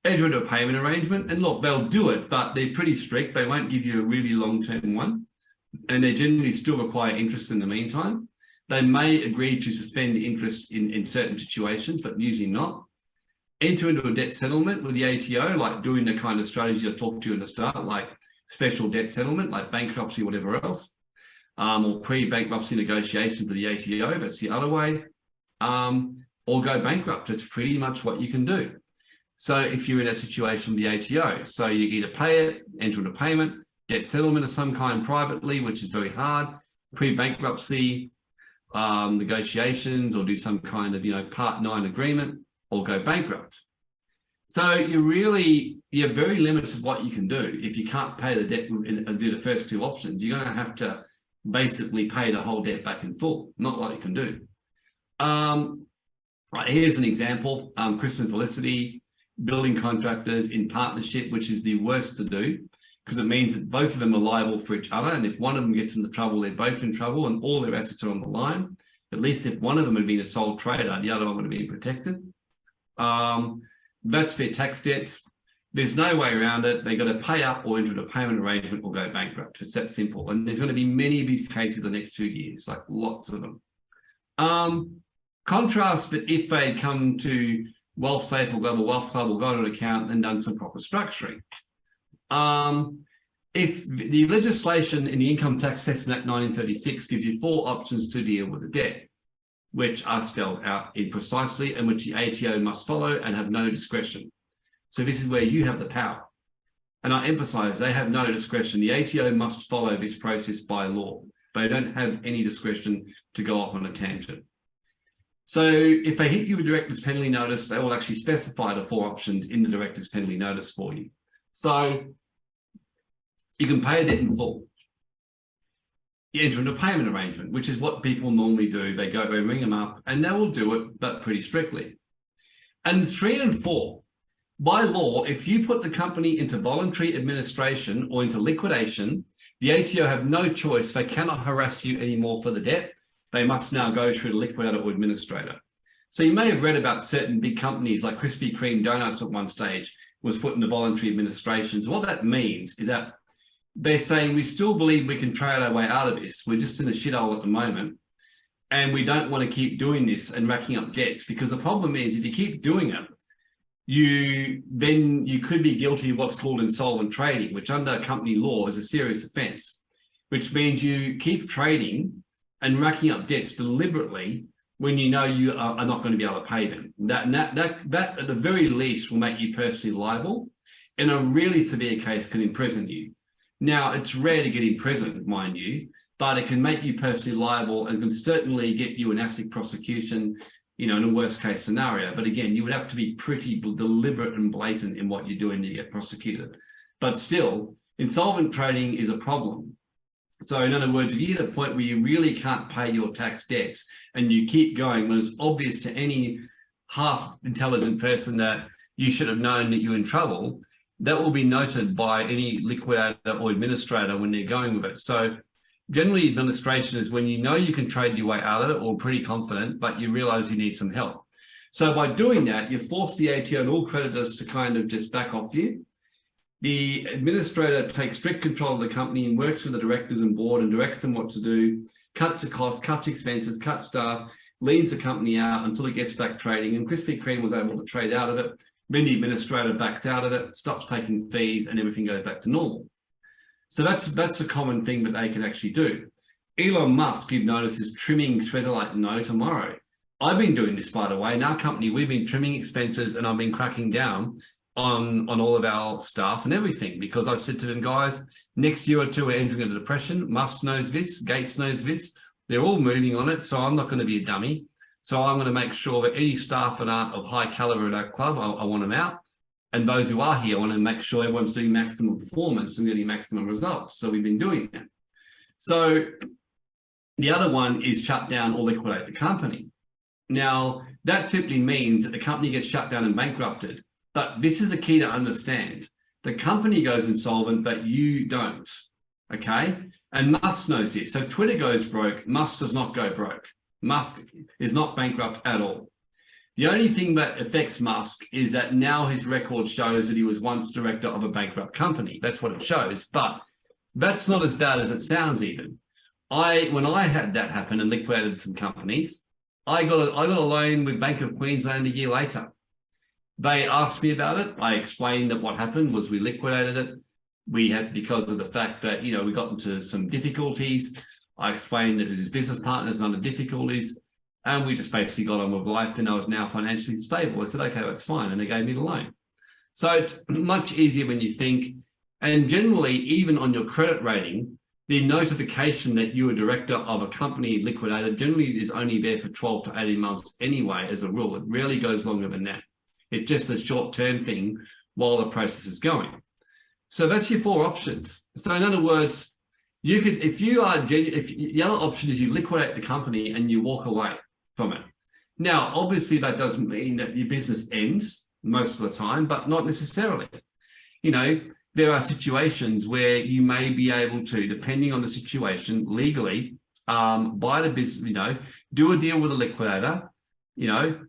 Enter into a payment arrangement. And look, they'll do it, but they're pretty strict. They won't give you a really long-term one. And they generally still require interest in the meantime. They may agree to suspend interest in certain situations, but usually not. Enter into a debt settlement with the ATO, like doing the kind of strategy I talked to you at the start, like special debt settlement, like bankruptcy, whatever else, or pre-bankruptcy negotiations with the ATO, that's the other way, or go bankrupt. It's pretty much what you can do. So if you're in that situation with the ATO, so you either pay it, enter into payment, debt settlement of some kind privately, which is very hard, pre-bankruptcy negotiations, or do some kind of, Part 9 agreement, or go bankrupt. So you're very limited what you can do. If you can't pay the debt and do the first 2 options, you're going to have to basically pay the whole debt back in full, not what you can do. Right, here's an example, Chris and Felicity, building contractors in partnership, which is the worst to do, because it means that both of them are liable for each other. And if one of them gets into trouble, they're both in trouble and all their assets are on the line. At least if one of them had been a sole trader, the other one would have been protected. That's their tax debts. There's no way around it. They got to pay up or enter a payment arrangement or go bankrupt. It's that simple. And there's going to be many of these cases the next 2 years, like lots of them. Contrast that if they come to WealthSafe or Global Wealth Club or got an account and done some proper structuring. If the legislation in the Income Tax Assessment Act 1936 gives you 4 options to deal with the debt, which are spelled out precisely and which the ATO must follow and have no discretion. So this is where you have the power. And I emphasize they have no discretion. The ATO must follow this process by law. They don't have any discretion to go off on a tangent. So if they hit you with director's penalty notice, they will actually specify the 4 options in the director's penalty notice for you. So you can pay a debt in full. You enter into a payment arrangement, which is what people normally do. They ring them up and they will do it, but pretty strictly. And 3 and 4, by law, if you put the company into voluntary administration or into liquidation, the ATO have no choice. They cannot harass you anymore for the debt. They must now go through the liquidator or administrator. So you may have read about certain big companies like Krispy Kreme Donuts at one stage was put into voluntary administration. So what that means is that they're saying we still believe we can trade our way out of this. We're just in a shithole at the moment. And we don't want to keep doing this and racking up debts, because the problem is if you keep doing it, you could be guilty of what's called insolvent trading, which under company law is a serious offence, which means you keep trading and racking up debts deliberately when you know you are not going to be able to pay them. That at the very least will make you personally liable. In a really severe case, can imprison you. Now, it's rare to get imprisoned, mind you, but it can make you personally liable and can certainly get you an ASIC prosecution, in a worst case scenario. But again, you would have to be pretty deliberate and blatant in what you're doing to get prosecuted. But still, insolvent trading is a problem. So in other words, if you hit a point where you really can't pay your tax debts and you keep going, when it's obvious to any half intelligent person that you should have known that you're in trouble, that will be noted by any liquidator or administrator when they're going with it. So generally administration is when you know you can trade your way out of it or pretty confident, but you realize you need some help. So by doing that, you force the ATO and all creditors to kind of just back off you. The administrator takes strict control of the company and works with the directors and board and directs them what to do, cuts the costs, cuts expenses, cuts staff, leads the company out until it gets back trading. And Krispy Kreme was able to trade out of it. Then the administrator backs out of it, stops taking fees, and everything goes back to normal. So that's a common thing that they can actually do. Elon Musk, you've noticed, is trimming Twitter like no tomorrow. I've been doing this, by the way. In our company, we've been trimming expenses and I've been cracking down on all of our staff and everything, because I've said to them, guys, next year or two, we're entering a depression. Musk knows this, Gates knows this. They're all moving on it. So I'm not going to be a dummy. So I'm going to make sure that any staff that aren't of high caliber at our club, I want them out. And those who are here, I want to make sure everyone's doing maximum performance and getting maximum results. So we've been doing that. So the other one is shut down or liquidate the company. Now, that typically means that the company gets shut down and bankrupted. But this is the key to understand. The company goes insolvent, but you don't, okay? And Musk knows this. So if Twitter goes broke, Musk does not go broke. Musk is not bankrupt at all. The only thing that affects Musk is that now his record shows that he was once director of a bankrupt company. That's what it shows, but that's not as bad as it sounds even. When I had that happen and liquidated some companies, I got a loan with Bank of Queensland a year later. They asked me about it. I explained that what happened was we liquidated it. We had, because of the fact that, we got into some difficulties. I explained that it was his business partners under difficulties. And we just basically got on with life, and I was now financially stable. I said, okay, that's fine. And they gave me the loan. So it's much easier when you think. And generally, even on your credit rating, the notification that you're a director of a company liquidated generally is only there for 12 to 18 months anyway, as a rule. It rarely goes longer than that. It's just a short-term thing while the process is going. So that's your 4 options. So in other words, you could, if the other option is you liquidate the company and you walk away from it. Now, obviously that doesn't mean that your business ends most of the time, but not necessarily. There are situations where you may be able to, depending on the situation, legally buy the business, do a deal with a liquidator,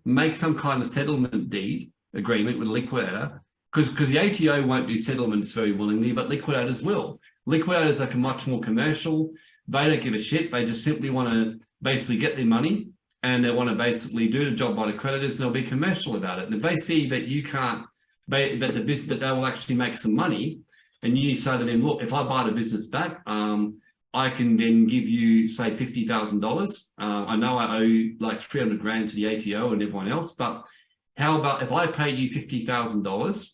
make some kind of settlement deed agreement with a liquidator, because the ATO won't do settlements very willingly, but liquidators will. Liquidators are much more commercial. They don't give a shit. They just simply want to basically get their money, and they want to basically do the job by the creditors, and they'll be commercial about it. And if they see that you can't, that they will actually make some money, and you say to them, look, if I buy the business back, I can then give you, say, $50,000. I know I owe like 300 grand to the ATO and everyone else, but how about if I pay you $50,000,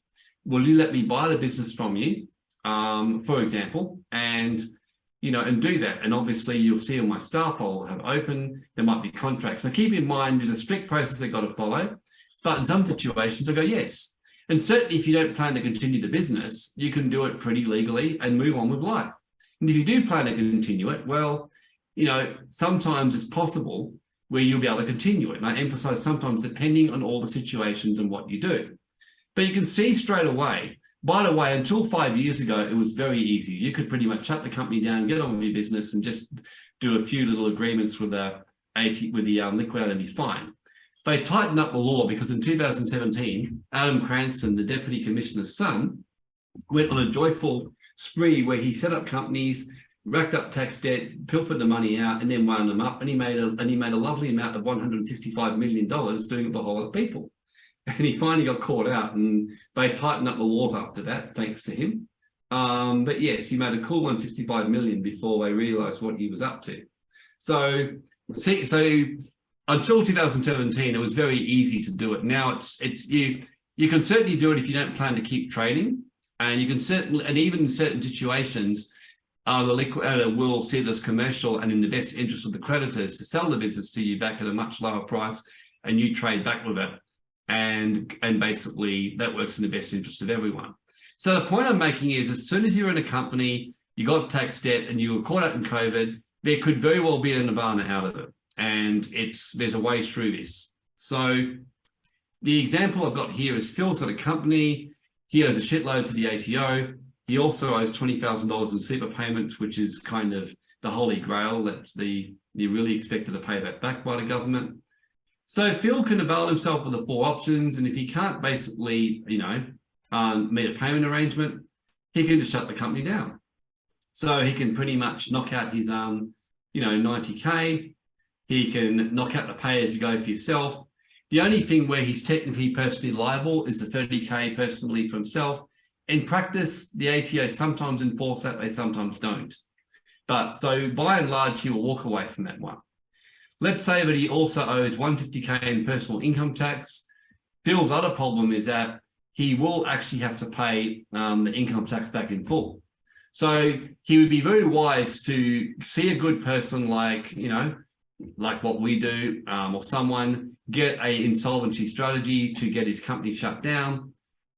will you let me buy the business from you, for example, and do that? And obviously you'll see on my staff, I'll have open, there might be contracts. So keep in mind, there's a strict process they've got to follow, but in some situations I go, yes. And certainly if you don't plan to continue the business, you can do it pretty legally and move on with life. And if you do plan to continue it, well, sometimes it's possible where you'll be able to continue it. And I emphasize sometimes depending on all the situations and what you do. But you can see straight away, by the way, until 5 years ago, it was very easy. You could pretty much shut the company down, get on with your business and just do a few little agreements with the liquidator and be fine. They tightened up the law because in 2017, Adam Cranston, the Deputy Commissioner's son, went on a joyful spree where he set up companies, racked up tax debt, pilfered the money out, and then wound them up. And he made a lovely amount of $165 million doing it for a whole lot of people. And he finally got caught out, and they tightened up the laws after that, thanks to him. But yes, he made a cool 165 million before they realised what he was up to. So until 2017, it was very easy to do it. Now you can certainly do it if you don't plan to keep trading, and you can certainly, and even in certain situations, the liquidator will see it as commercial and in the best interest of the creditors to sell the business to you back at a much lower price, and you trade back with it, and basically that works in the best interest of everyone. So the point I'm making is, as soon as you're in a company, you got tax debt, and you were caught out in COVID, there could very well be a nirvana out of it. And there's a way through this. So the example I've got here is Phil's got a company. He owes a shitload to the ATO. He also owes $20,000 in super payments, which is kind of the holy grail that you're really expected to pay that back by the government. So Phil can avail himself of the 4 options. And if he can't basically, meet a payment arrangement, he can just shut the company down. So he can pretty much knock out his, 90K. He can knock out the pay as you go for yourself. The only thing where he's technically personally liable is the 30K personally for himself. In practice, the ATO sometimes enforce that, they sometimes don't. But so by and large, he will walk away from that one. Let's say that he also owes 150K in personal income tax. Phil's other problem is that he will actually have to pay the income tax back in full. So he would be very wise to see a good person like what we do, or someone, get a insolvency strategy to get his company shut down,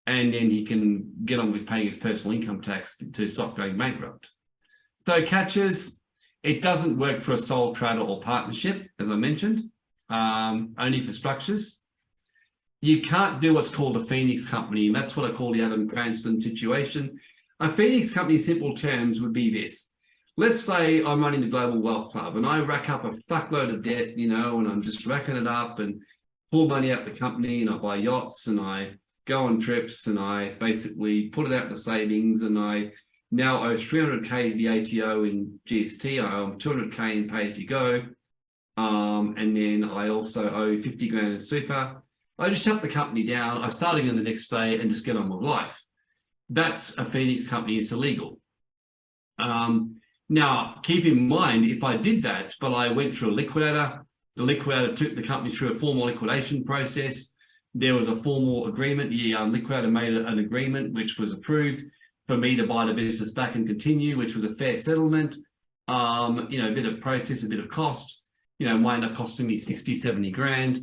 and then he can get on with paying his personal income tax to stop going bankrupt. So catches, it doesn't work for a sole trader or partnership, as I mentioned, only for structures. You can't do what's called a Phoenix company, and that's what I call the Adam Cranston situation. A Phoenix company, in simple terms, would be this. Let's say I'm running the Global Wealth Club and I rack up a fuckload of debt, and I'm just racking it up and pull money out the company, and I buy yachts and I go on trips and I basically put it out in the savings, and I now owe 300K to the ATO in GST. I owe 200K in pay as you go. And then I also owe 50 grand in super. I just shut the company down. I start again the next day and just get on with life. That's a Phoenix company. It's illegal. Now, keep in mind, if I did that, but I went through a liquidator, the liquidator took the company through a formal liquidation process. There was a formal agreement. The liquidator made an agreement which was approved for me to buy the business back and continue, which was a fair settlement. A bit of process, a bit of cost, might up costing me 60, 70 grand,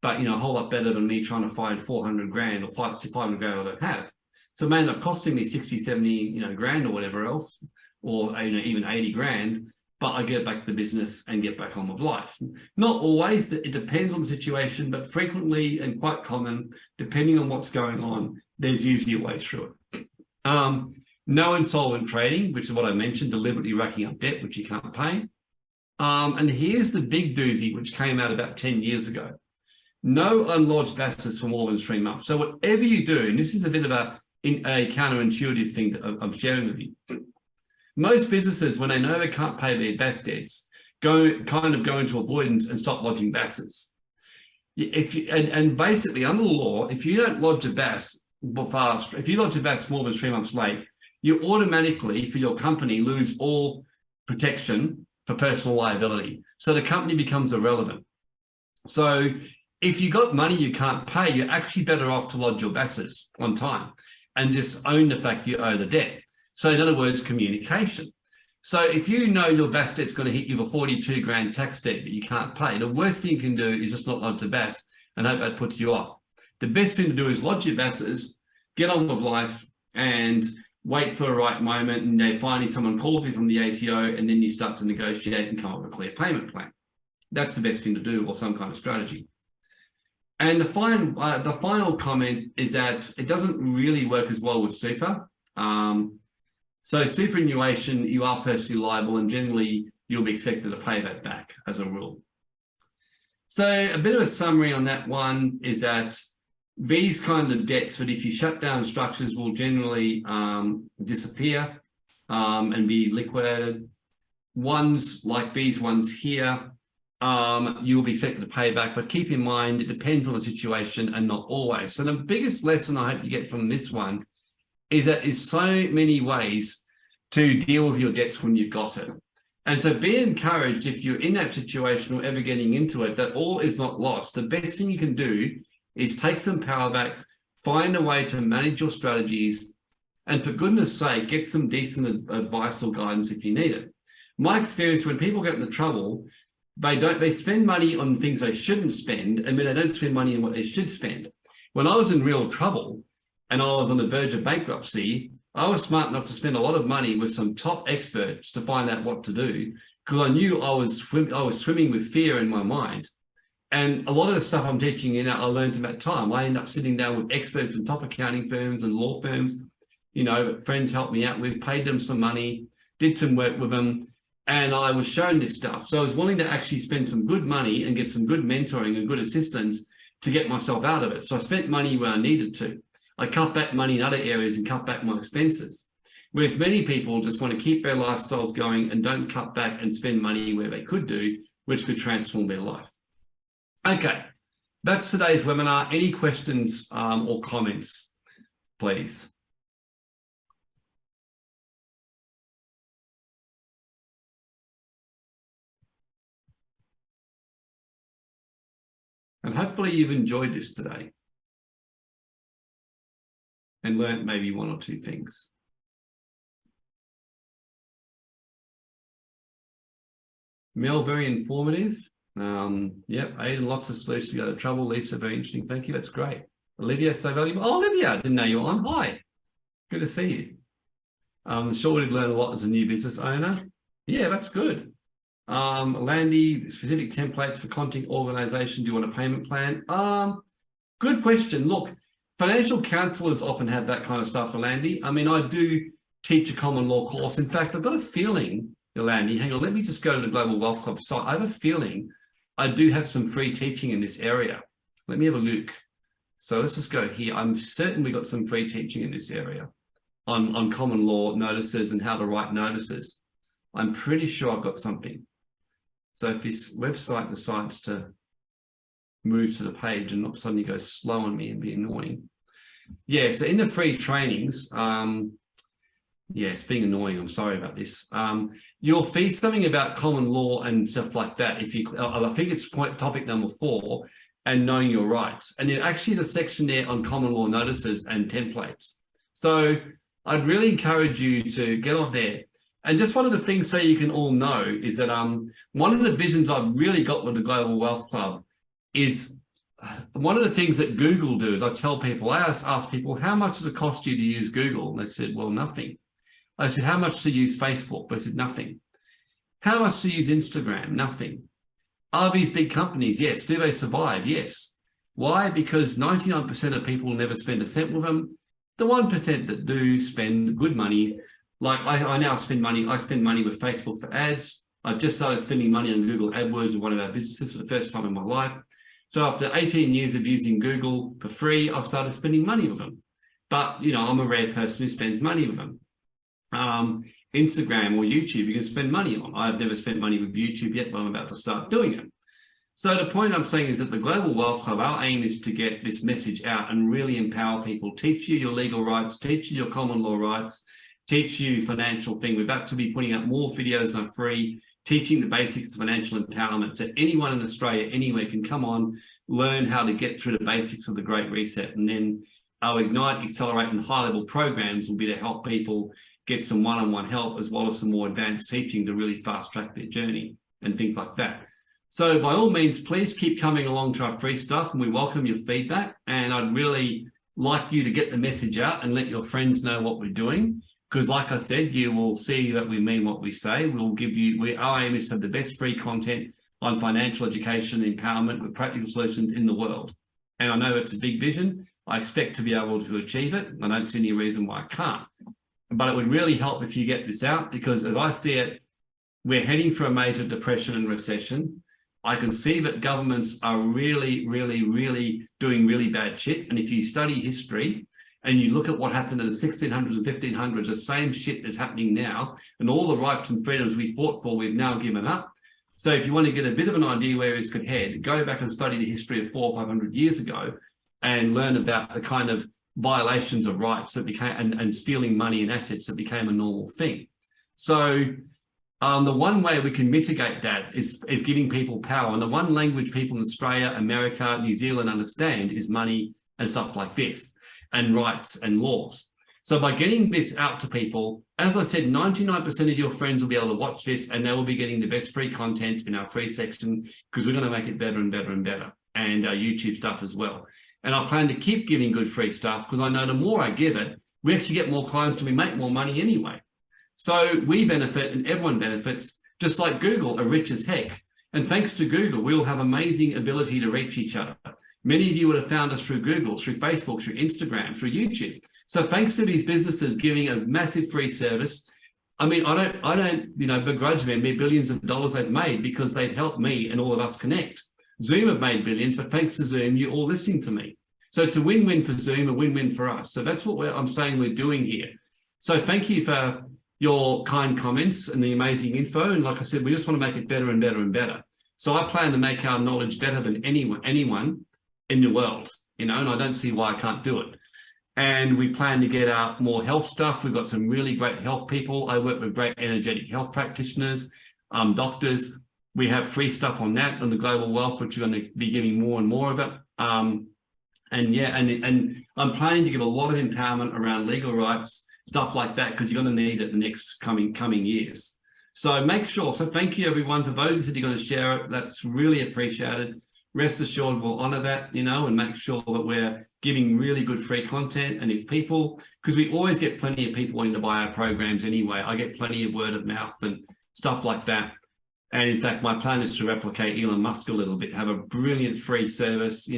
but, a whole lot better than me trying to find 400 grand or 500 grand I don't have. So it may end up costing me 60, 70, grand or whatever else, or, even 80 grand, but I get back to the business and get back on with life. Not always, it depends on the situation, but frequently and quite common, depending on what's going on, there's usually a way through it. No insolvent trading, which is what I mentioned, deliberately racking up debt, which you can't pay. And here's the big doozy, which came out about 10 years ago. No unlodged basis for more than 3 months. So whatever you do, and this is a bit of a counterintuitive thing that I'm sharing with you. Most businesses, when they know they can't pay their BAS debts, go into avoidance and stop lodging BASs. And basically, under the law, if you don't lodge a BAS fast, if you lodge a BAS more than 3 months late, you automatically, for your company, lose all protection for personal liability. So the company becomes irrelevant. So if you got money you can't pay, you're actually better off to lodge your BASs on time and just own the fact you owe the debt. So in other words, communication. So if you know your BAS debt's going to hit you with 42 grand tax debt that you can't pay, the worst thing you can do is just not lodge a BAS and hope that puts you off. The best thing to do is lodge your BASs, get on with life, and wait for the right moment, and then finally someone calls you from the ATO, and then you start to negotiate and come up with a clear payment plan. That's the best thing to do, or some kind of strategy. And the final comment is that it doesn't really work as well with super. So superannuation, you are personally liable, and generally you'll be expected to pay that back as a rule. So a bit of a summary on that one is that these kind of debts that if you shut down structures will generally disappear and be liquidated. Ones like these ones here, you will be expected to pay back, but keep in mind it depends on the situation and not always. So the biggest lesson I hope you get from this one is that there's so many ways to deal with your debts when you've got it. And so be encouraged if you're in that situation or ever getting into it, that all is not lost. The best thing you can do is take some power back, find a way to manage your strategies, and for goodness sake, get some decent advice or guidance if you need it. My experience, when people get into trouble, they spend money on things they shouldn't spend, and then they don't spend money on what they should spend. When I was in real trouble and I was on the verge of bankruptcy, I was smart enough to spend a lot of money with some top experts to find out what to do, because I knew I was swimming with fear in my mind. And a lot of the stuff I'm teaching you now, I learned in that time. I ended up sitting down with experts in top accounting firms and law firms, you know, that friends helped me out with, paid them some money, did some work with them, and I was shown this stuff. So I was willing to actually spend some good money and get some good mentoring and good assistance to get myself out of it. So I spent money where I needed to. I cut back money in other areas and cut back my expenses. Whereas many people just want to keep their lifestyles going and don't cut back and spend money where they could do, which could transform their life. Okay, that's today's webinar. Any questions or comments, please? And hopefully you've enjoyed this today and learned maybe one or two things. Mel, very informative. Yep, Aidan, lots of solutions to go to trouble. Lisa, very interesting. Thank you. That's great. Olivia, so valuable. Oh, Olivia, I didn't know you were on. Hi. Good to see you. Sure we did learn a lot as a new business owner. Yeah, that's good. Landy, specific templates for content organization. Do you want a payment plan? Good question. Look, financial counselors often have that kind of stuff, Landy. I mean, I do teach a common law course. In fact, I've got a feeling, Landy, hang on, let me just go to the Global Wealth Club site. I have a feeling I do have some free teaching in this area. Let me have a look. So let's just go here. I'm certain we got some free teaching in this area on common law notices and how to write notices. I'm pretty sure I've got something. So if this website decides to move to the page and not suddenly go slow on me and be annoying. Yeah, so in the free trainings, yeah, it's being annoying. I'm sorry about this. You'll see something about common law and stuff like that. If you, I think it's topic number 4, and knowing your rights. And it actually is a section there on common law notices and templates. So I'd really encourage you to get on there. And just one of the things so you can all know is that one of the visions I've really got with the Global Wealth Club is one of the things that Google do is I tell people, I ask people, how much does it cost you to use Google? And they said, well, nothing. I said, how much to use Facebook? They said, nothing. How much to use Instagram? Nothing. Are these big companies? Yes. Do they survive? Yes. Why? Because 99% of people never spend a cent with them. The 1% that do spend good money, like I now spend money, I spend money with Facebook for ads. I just started spending money on Google AdWords with one of our businesses for the first time in my life. So after 18 years of using Google for free, I've started spending money with them. But, you know, I'm a rare person who spends money with them. Instagram or YouTube, you can spend money on. I've never spent money with YouTube yet, but I'm about to start doing it. So the point I'm saying is that the Global Wealth Club, our aim is to get this message out and really empower people, teach you your legal rights, teach you your common law rights, teach you financial thing. We're about to be putting out more videos that are free, teaching the basics of financial empowerment. So anyone in Australia, anywhere can come on, learn how to get through the basics of the Great Reset. And then our Ignite, Accelerate and high-level programs will be to help people get some one-on-one help as well as some more advanced teaching to really fast-track their journey and things like that. So by all means, please keep coming along to our free stuff and we welcome your feedback. And I'd really like you to get the message out and let your friends know what we're doing. Because like I said, you will see that we mean what we say. We'll give you, our aim is to have the best free content on financial education, empowerment with practical solutions in the world. And I know it's a big vision. I expect to be able to achieve it. I don't see any reason why I can't. But it would really help if you get this out because as I see it, we're heading for a major depression and recession. I can see that governments are really, really, really doing really bad shit. And if you study history and you look at what happened in the 1600s and 1500s, the same shit is happening now. And all the rights and freedoms we fought for, we've now given up. So if you want to get a bit of an idea where this could head, go back and study the history of 400 or 500 years ago and learn about the kind of violations of rights that became, and stealing money and assets that became a normal thing. So the one way we can mitigate that is giving people power. And the one language people in Australia, America, New Zealand understand is money and stuff like this, and rights and laws. So by getting this out to people, as I said, 99% of your friends will be able to watch this and they will be getting the best free content in our free section, because we're going to make it better and better and better, and our YouTube stuff as well. And I plan to keep giving good free stuff, because I know the more I give it, we actually get more clients and we make more money anyway. So we benefit and everyone benefits, just like Google are rich as heck. And thanks to Google, we'll have amazing ability to reach each other. Many of you would have found us through Google, through Facebook, through Instagram, through YouTube. So thanks to these businesses giving a massive free service, I mean, I don't begrudge them the billions of dollars they've made, because they've helped me and all of us connect. Zoom have made billions, but thanks to Zoom, you're all listening to me. So it's a win-win for Zoom, a win-win for us. So that's what I'm saying we're doing here. So thank you for your kind comments and the amazing info. And like I said, we just want to make it better and better and better. So I plan to make our knowledge better than anyone in the world, and I don't see why I can't do it. And we plan to get out more health stuff. We've got some really great health people. I work with great energetic health practitioners, doctors. We have free stuff on that, on the global wealth, which we're going to be giving more and more of it. And I'm planning to give a lot of empowerment around legal rights, stuff like that, because you're going to need it the next coming years. So make sure. So thank you, everyone. For those who said you're going to share it, that's really appreciated. Rest assured we'll honor that, and make sure that we're giving really good free content. And if people, because we always get plenty of people wanting to buy our programs anyway, I get plenty of word of mouth and stuff like that. And in fact, my plan is to replicate Elon Musk a little bit, have a brilliant free service,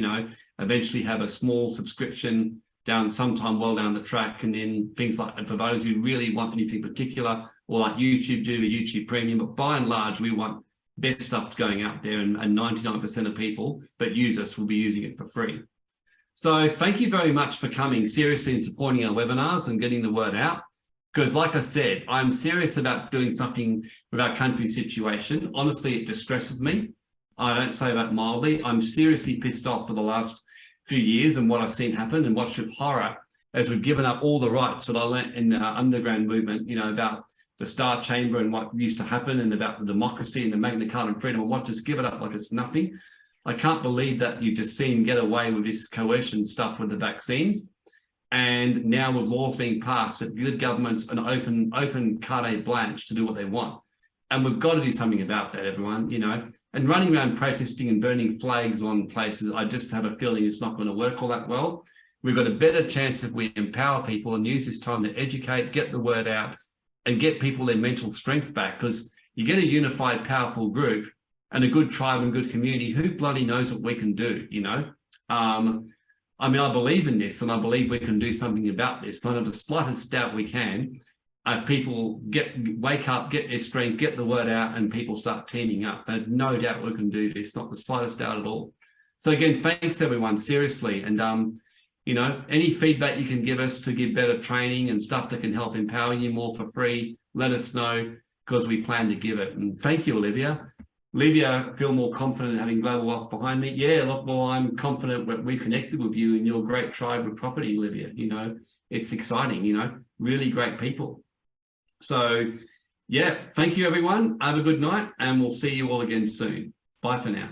eventually have a small subscription down sometime well down the track. And then things like, and for those who really want anything particular, or like YouTube do, a YouTube premium, but by and large, we want best stuff going out there, and 99% of people that use us will be using it for free. So thank you very much for coming seriously and supporting our webinars and getting the word out. Because like I said, I'm serious about doing something with our country situation. Honestly, it distresses me. I don't say that mildly. I'm seriously pissed off for the last few years and what I've seen happen, and watched with horror as we've given up all the rights that I learned in the underground movement, about the Star Chamber and what used to happen, and about the democracy and the Magna Carta and freedom, and what, just give it up like it's nothing. I can't believe that you've just seen get away with this coercion stuff with the vaccines. And now with laws being passed that give governments an open carte blanche to do what they want. And we've got to do something about that, everyone, and running around protesting and burning flags on places, I just have a feeling it's not going to work all that well. We've got a better chance if we empower people and use this time to educate, get the word out, and get people their mental strength back, because you get a unified, powerful group and a good tribe and good community, who bloody knows what we can do, I believe in this, and I believe we can do something about this. So I have the slightest doubt we can. If people wake up, get their strength, get the word out, and people start teaming up, there's no doubt we can do this, not the slightest doubt at all. So again, thanks everyone, seriously. And any feedback you can give us to give better training and stuff that can help empower you more for free, let us know, because we plan to give it. And thank you, Olivia. Olivia, feel more confident having Global Wealth behind me. Yeah, look, well, I'm confident that we connected with you and your great tribe of property, Olivia. It's exciting, really great people. So yeah, thank you, everyone. Have a good night, and we'll see you all again soon. Bye for now.